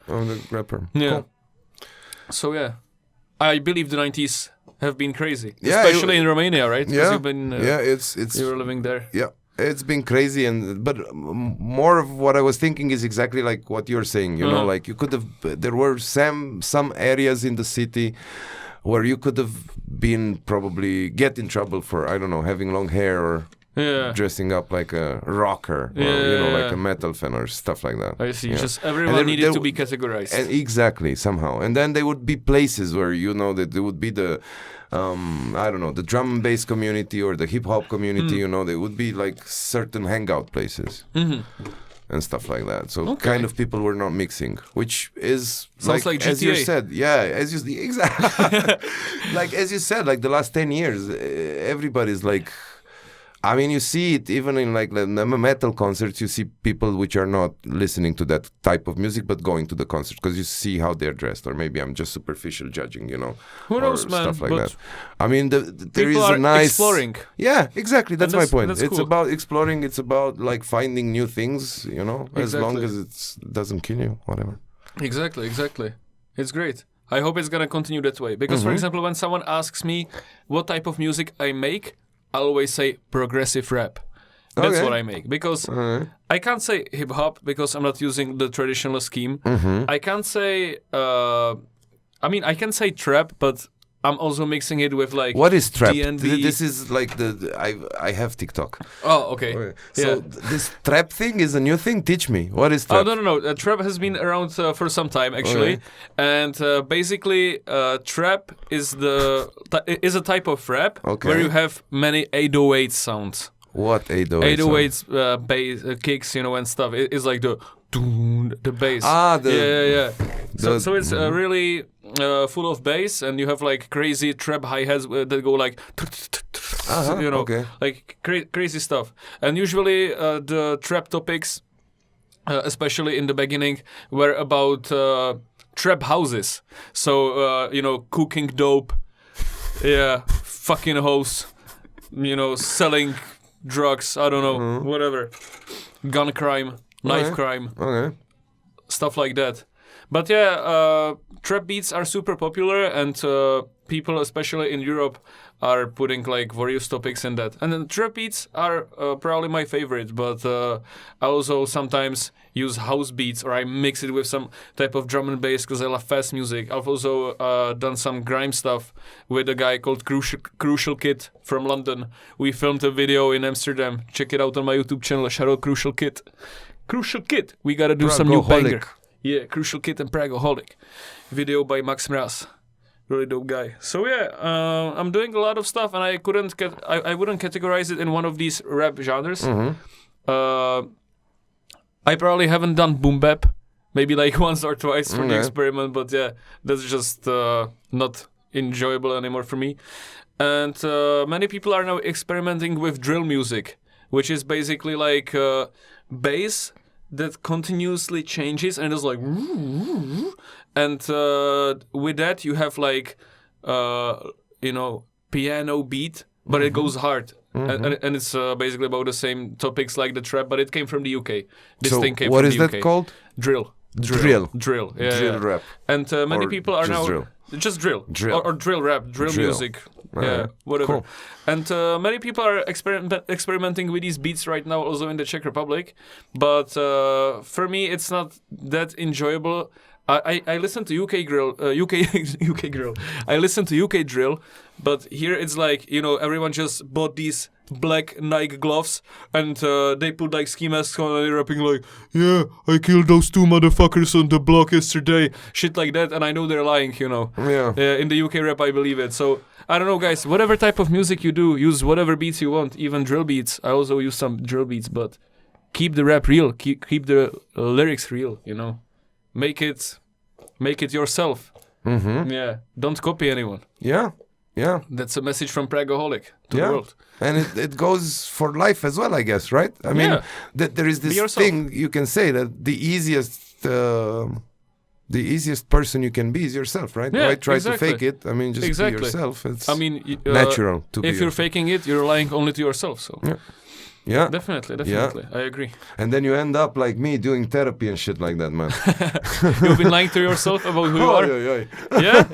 Yeah. Cool. So yeah, I believe the 90s have been crazy, especially in Romania, right? Yeah, you've been, it's you were living there. Yeah, it's been crazy, but more of what I was thinking is exactly like what you're saying. You know, like you could have. There were some areas in the city where you could have been probably get in trouble for, I don't know, having long hair or. Dressing up like a rocker or, you know, like a metal fan or stuff like that. I see. Just everyone needed to be categorized. And exactly, somehow. And then there would be places where, you know, that there would be the, I don't know, the drum and bass community or the hip-hop community, you know, there would be like certain hangout places. And stuff like that. So kind of people were not mixing, which is sounds like GTA. As you said, like as you said, like the last 10 years, everybody's like, I mean, you see it even in like the metal concerts. You see people which are not listening to that type of music, but going to the concert because you see how they're dressed. Or maybe I'm just superficial judging, you know. Who knows, man? Stuff like that. I mean, there is a nice exploring. Yeah, exactly. That's my point. It's cool. about exploring. It's about like finding new things, you know. Exactly. As long as it doesn't kill you, whatever. Exactly. It's great. I hope it's gonna continue that way. Because, for example, when someone asks me what type of music I make, I always say progressive rap. That's what I make. Because I can't say hip-hop because I'm not using the traditional scheme. I can't say... I mean, I can say trap, but I'm also mixing it with like... What is trap? D&D. This is like I have TikTok. Oh, okay. So this trap thing is a new thing? Teach me. What is trap? Oh, no. Trap has been around for some time, actually. And basically, trap is a type of rap where you have many 808 sounds. What 808? 808 bass, kicks, you know, and stuff. It's like the bass. So it's really full of bass, and you have like crazy trap hi-hats that go like, you know, like crazy stuff. And usually the trap topics, especially in the beginning, were about trap houses. So, you know, cooking dope, fucking hoes, you know, selling drugs, I don't know, whatever. Gun crime, knife crime, stuff like that. But trap beats are super popular, and people, especially in Europe, are putting like various topics in that. And then trap beats are probably my favorite, but I also sometimes use house beats, or I mix it with some type of drum and bass because I love fast music. I've also done some grime stuff with a guy called Crucial Kid from London. We filmed a video in Amsterdam. Check it out on my YouTube channel, shout out Crucial Kid. Crucial Kid, we gotta do some new banger. Yeah, Crucial Kid and Pragoholik. Video by Max Mraz. Really dope guy. So I'm doing a lot of stuff, and I wouldn't categorize it in one of these rap genres. I probably haven't done boom bap, maybe like once or twice for the experiment, but that's just not enjoyable anymore for me. And many people are now experimenting with drill music, which is basically like bass that continuously changes and is like, and with that you have like you know, piano beat, but it goes hard. And it's basically about the same topics like the trap, but it came from the UK. This thing came from the UK. What is that called? Drill. Drill. Yeah. Drill rap. And many people are now drill. just drill. Or drill rap, drill music. Yeah, whatever. Cool. And many people are experimenting with these beats right now, also in the Czech Republic. But for me, it's not that enjoyable. I listen to UK drill. I listen to UK drill, but here it's like, you know, everyone just bought these black Nike gloves and they put like ski masks on and they're rapping like, yeah, I killed those 2 motherfuckers on the block yesterday, shit like that, and I know they're lying, you know. Yeah. In the UK rap, I believe it. So I don't know, guys. Whatever type of music you do, use whatever beats you want, even drill beats. I also use some drill beats, but keep the rap real. Keep the lyrics real, you know. Make it yourself. Mm-hmm. Yeah. Don't copy anyone. Yeah. That's a message from Pragoholik to the world. And it goes for life as well, I guess, right? I mean, there is this thing you can say that the easiest person you can be is yourself, right? Yeah, Why try exactly. to fake it? I mean, just be yourself. It's natural to be if you're faking it, you're lying only to yourself. So yeah. Definitely. I agree. And then you end up like me doing therapy and shit like that, man. You've been lying to yourself about who you are? Yeah?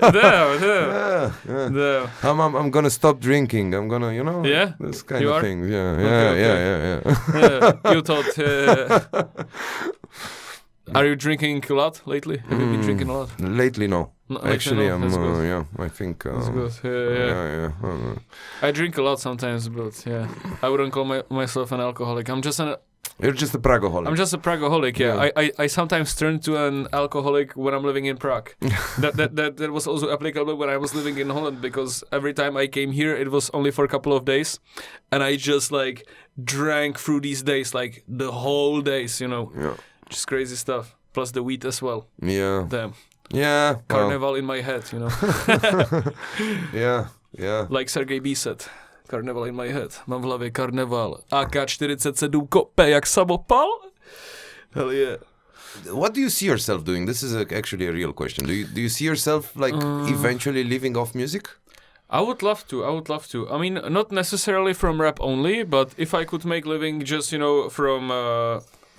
There. I'm gonna stop drinking. I'm gonna, you know, this kind you of are? thing. Yeah. You thought... Are you drinking a lot lately? Have you been drinking a lot? Lately, no. Actually, I'm. I think. That's good. Yeah. I drink a lot sometimes, but I wouldn't call myself an alcoholic. You're just a Pragoholik. I'm just a Pragoholik. Yeah. I sometimes turn to an alcoholic when I'm living in Prague. that was also applicable when I was living in Holland, because every time I came here, it was only for a couple of days, and I just like drank through these days, like the whole days, you know. Yeah. Just crazy stuff. Plus the weed as well. Yeah. Damn. Yeah. Carnival in my head, you know. Yeah. Like Sergej B said. Carnival in my head. Mám v hlavě karneval. AK-47 kope jak samopal. Hell yeah. What do you see yourself doing? This is actually a real question. Do you see yourself like eventually living off music? I would love to. I mean, not necessarily from rap only, but if I could make living just, you know, from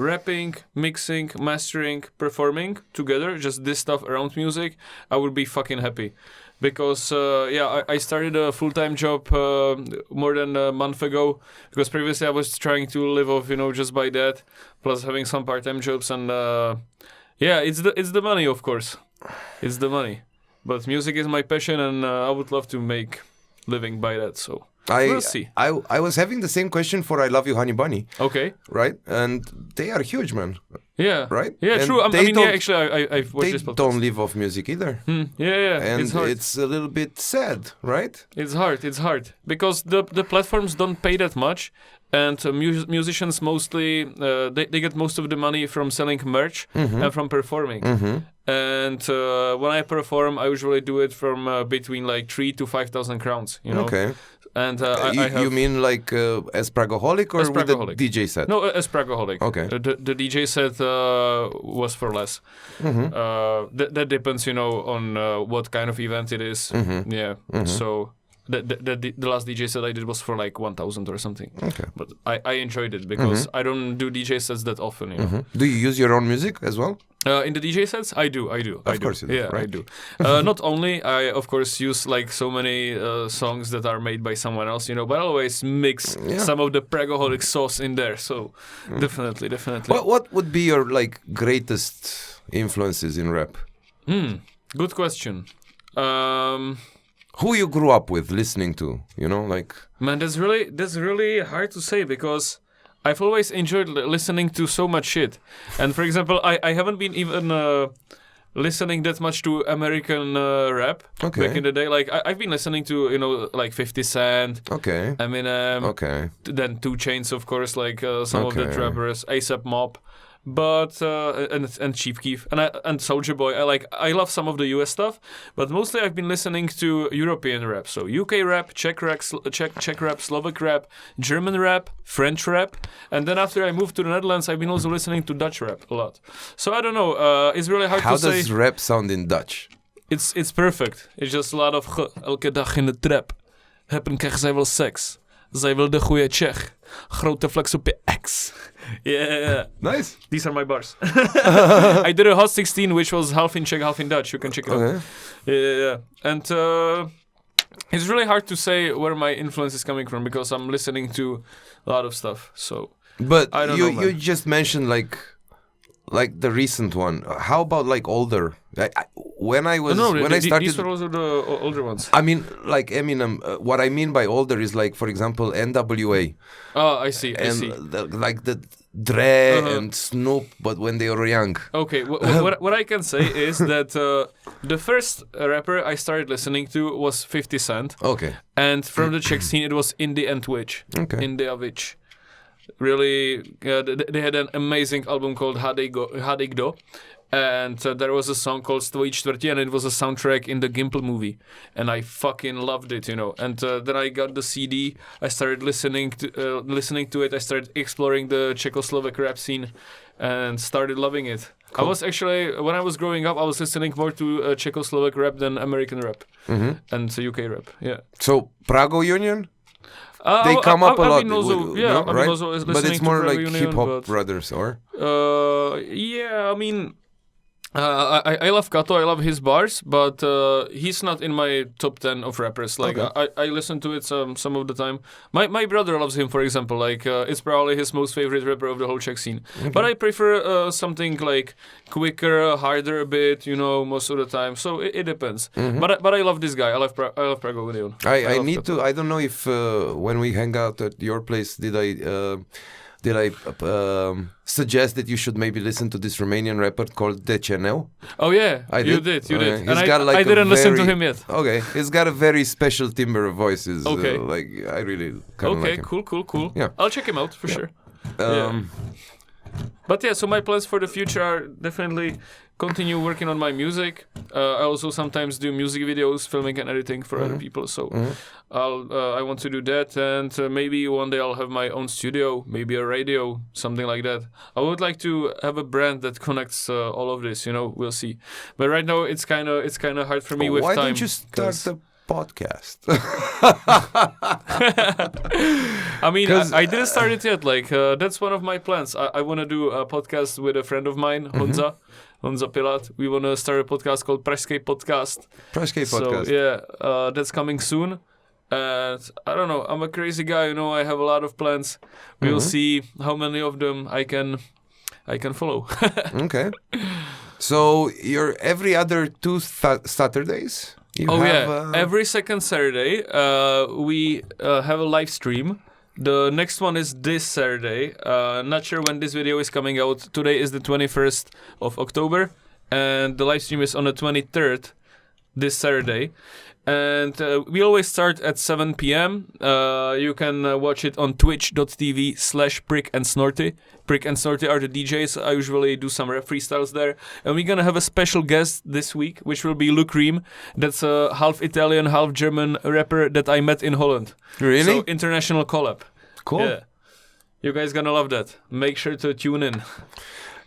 rapping, mixing, mastering, performing together, just this stuff around music, I would be fucking happy. Because, I started a full-time job more than a month ago, because previously I was trying to live off, you know, just by that, plus having some part-time jobs, and it's the money, of course. It's the money. But music is my passion, and I would love to make living by that, so... We'll see. I was having the same question for I Love You Honey Bunny. Okay. Right? And they are huge, man. Yeah. Right? Yeah, and true. I've watched this podcast. They don't live off music either. Yeah. And it's a little bit sad, right? It's hard. Because the platforms don't pay that much. And musicians mostly, they get most of the money from selling merch and from performing. And when I perform, I usually do it from between like 3,000 to 5,000 crowns, you know? Okay. And you mean like as Pragoholik or with the DJ set? No, as Pragoholik. Okay. The DJ set was for less. That depends, you know, on what kind of event it is. Yeah. So the last DJ set I did was for like 1,000 or something. Okay. But I enjoyed it because I don't do DJ sets that often. You know? Do you use your own music as well? In the DJ sets, I do. Of course you do. Yeah, right? I do. Not only, I of course use like so many songs that are made by someone else, you know, but I always mix some of the Pragoholik sauce in there. So definitely. What would be your like greatest influences in rap? Good question. Who you grew up with listening to, you know, like... Man, that's really hard to say because I've always enjoyed listening to so much shit. And for example, I haven't been even listening that much to American rap back in the day. Like I've been listening to, you know, like 50 Cent, Eminem, then 2 Chainz, of course, like some of the rappers, A$AP Mob. But and Chief Keef and Soulja Boy, I love some of the US stuff, but mostly I've been listening to European rap, so UK rap, Czech rap, Slovak rap, German rap, French rap, and then after I moved to the Netherlands, I've been also listening to Dutch rap a lot. So I don't know, it's really hard to say. How does rap sound in Dutch? It's perfect. It's just a lot of elke dag in de trap. Hebben krijgen zij wel seks. Zij wil de goede Czech. Grote flex op je ex. Yeah. Nice. These are my bars. I did a Hot 16, which was half in Czech, half in Dutch. You can check it out. Yeah. And It's really hard to say where my influence is coming from because I'm listening to a lot of stuff. So, But I don't you know, man. you just mentioned like the recent one. How about like older? When I started, these were also the older ones. I mean, like Eminem. What I mean by older is like, for example, NWA Oh, I see. and like the Dre and Snoop, but when they were young. Okay, what I can say is that the first rapper I started listening to was 50 Cent. Okay. And from the Czech scene, it was Indie and Twitch. Okay. Indie and Twitch. Really, they had an amazing album called Jedou Sem. And there was a song called Tvojí čtvrtě, and it was a soundtrack in the Gimple movie. And I fucking loved it, you know. And then I got the CD. I started listening to it. I started exploring the Czechoslovak rap scene and started loving it. Cool. I was actually, when I was growing up, I was listening more to Czechoslovak rap than American rap and UK rap, yeah. So Prago Union? They come up a lot, right? But it's more like hip-hop brothers, or? Yeah, I mean, I love Kato, I love his bars, but he's not in my top 10 of rappers. Like, I listen to it some of the time. My brother loves him, for example. Like, it's probably his most favorite rapper of the whole Czech scene. Okay. But I prefer something like quicker, harder a bit, you know, most of the time. So it depends. But I love this guy. I love Pragoholik. I need to. I don't know if when we hang out at your place, did I suggest that you should maybe listen to this Romanian rapper called Jdeme? Oh yeah, you did. Okay. And I didn't listen to him yet. Okay, he's got a very special timbre of voices. Okay. Like I really kind of like him. Cool. Yeah. I'll check him out for sure. But yeah, so my plans for the future are definitely continue working on my music. I also sometimes do music videos, filming and editing for other people. So I want to do that, and maybe one day I'll have my own studio, maybe a radio, something like that. I would like to have a brand that connects all of this. You know, we'll see. But right now it's kind of hard for me with Why time. don't you start the podcast? I mean, I didn't start it yet. Like, that's one of my plans. I want to do a podcast with a friend of mine, Honza Pilat. We want to start a podcast called Pražský podcast. Podcast. So, yeah, that's coming soon. And I don't know, I'm a crazy guy, you know, I have a lot of plans. We'll see how many of them I can follow. Okay. So you're every other two Saturdays? Every second Saturday we have a live stream. The next one is this Saturday. Not sure when this video is coming out. Today is the 21st of October, and the live stream is on the 23rd, this Saturday. And we always start at 7 p.m. You can watch it on twitch.tv/Prick and Snorty. Prick and Snorty are the DJs. I usually do some rap freestyles there. And we're gonna have a special guest this week, which will be Luke Ream. That's a half Italian, half German rapper that I met in Holland. Really? So international collab. Cool. Yeah. You guys gonna love that. Make sure to tune in.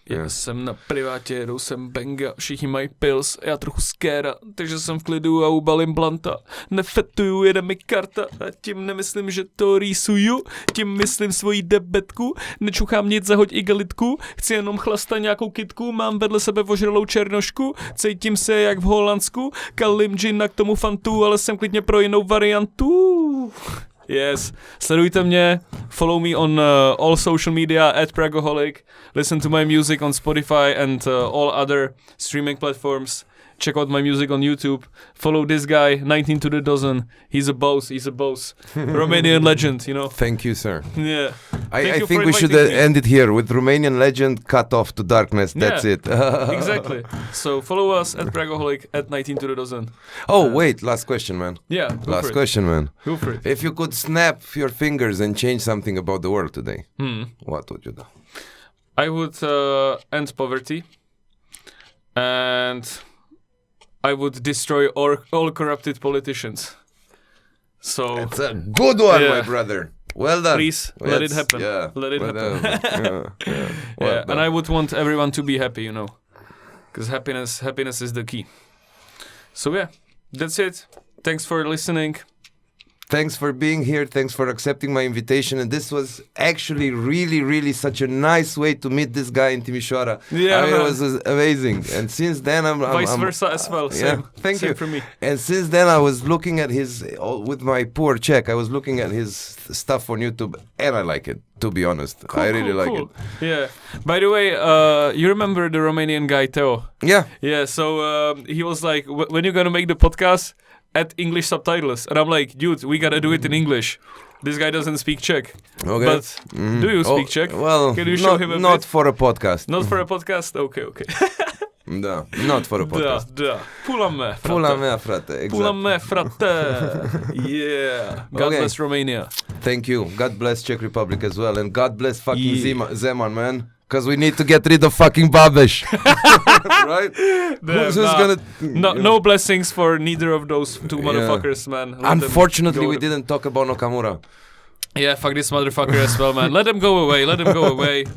Já jsem na privátě, Jedou Sem Benga, všichni mají pils, já trochu skéra, takže jsem v klidu a ubalím blanta. Nefetuju, jede mi karta, a tím nemyslím, že to rýsuju, tím myslím svoji debetku, nečuchám nic, zahoď igelitku, chci jenom chlastat nějakou kitku, mám vedle sebe ožralou černošku, cítím se jak v Holandsku, kalím džina k tomu fantu, ale jsem klidně pro jinou variantu. Yes, sledujte mě, follow me on all social media @Pragoholik, listen to my music on Spotify and all other streaming platforms, check out my music on YouTube, follow this guy, 19 to the dozen, he's a boss, Romanian legend, you know. Thank you, sir. Yeah. I think we should end it here with Romanian legend cut off to darkness, that's it. Exactly. So follow us @Pragoholik, @19 to the dozen. Oh, wait, last question, man. Yeah, last question, man. Go for it. If you could snap your fingers and change something about the world today, what would you do? I would end poverty, and I would destroy all corrupted politicians. So it's a good one, my brother. Well done. Please let it happen. Yeah, let it happen. Well and I would want everyone to be happy, you know, because happiness is the key. So yeah, that's it. Thanks for listening. thanks for being here. Thanks for accepting my invitation. And this was actually really, really such a nice way to meet this guy in Timișoara. Yeah, it was amazing. And since then, Vice versa as well. Same. Thank Same you. for me. And since then, I was looking at his, with my poor Czech, I was looking at his stuff on YouTube, and I like it. To be honest, I really like it. Yeah. By the way, you remember the Romanian guy Theo? Yeah. Yeah. So he was like, "When you're gonna make the podcast, add English subtitles." And I'm like, "Dude, we gotta do it in English." This guy doesn't speak Czech. Okay. But do you speak Czech? Well, can you show him a not bit? for a podcast. Not for a podcast. Okay. Da, not for a podcast. Da. Pula mea, frate. Pula mea, frate. Exact. Pula mea, frate. Yeah. God bless Romania. Thank you. God bless Czech Republic as well. And God bless fucking Zeman, man. Because we need to get rid of fucking Babiš. Right? Who's gonna... No blessings for neither of those two motherfuckers, man. Unfortunately, we didn't talk about Nakamura. Yeah, fuck this motherfucker as well, man. Let him go away.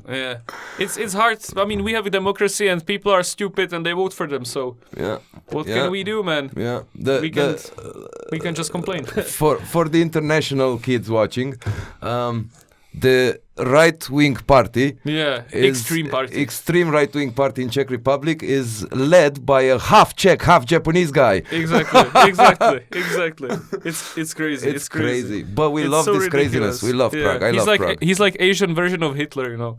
Yeah. It's hard. I mean, we have a democracy and people are stupid and they vote for them, so... Yeah. What can we do, man? Yeah. We can just complain. For the international kids watching, the right-wing party, extreme right-wing party in Czech Republic is led by a half Czech, half Japanese guy. Exactly. It's crazy. It's crazy. But we love this craziness. We love Prague. I love Prague. He's like Asian version of Hitler, you know.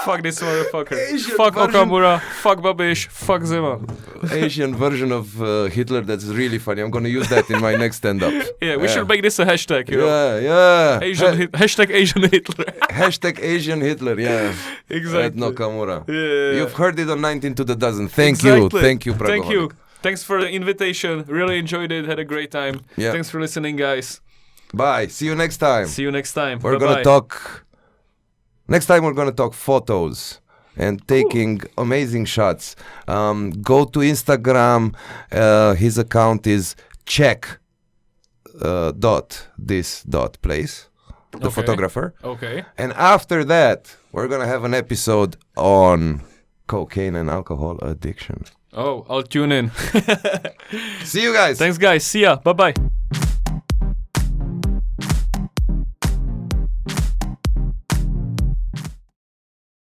Fuck this motherfucker. Fuck Okamura. Fuck Babiš. Fuck Zeman. Asian version of Hitler. That's really funny. I'm gonna use that in my next stand-up. Yeah, we should make this a hashtag, you know. Yeah. Hashtag Asian Hitler. Hashtag Asian Hitler, yeah. Exactly. At Nakamura. Yeah. You've heard it on 19 to the dozen. Thank you, Pragoholik. Thank you. Thanks for the invitation. Really enjoyed it. Had a great time. Yeah. Thanks for listening, guys. Bye. See you next time. We're Bye-bye. gonna talk... Next time we're gonna talk photos and taking amazing shots. Go to Instagram. His account is check.this.place. The photographer. Okay. And after that, we're gonna have an episode on cocaine and alcohol addiction. Oh, I'll tune in. See you guys. Thanks, guys. See ya. Bye-bye.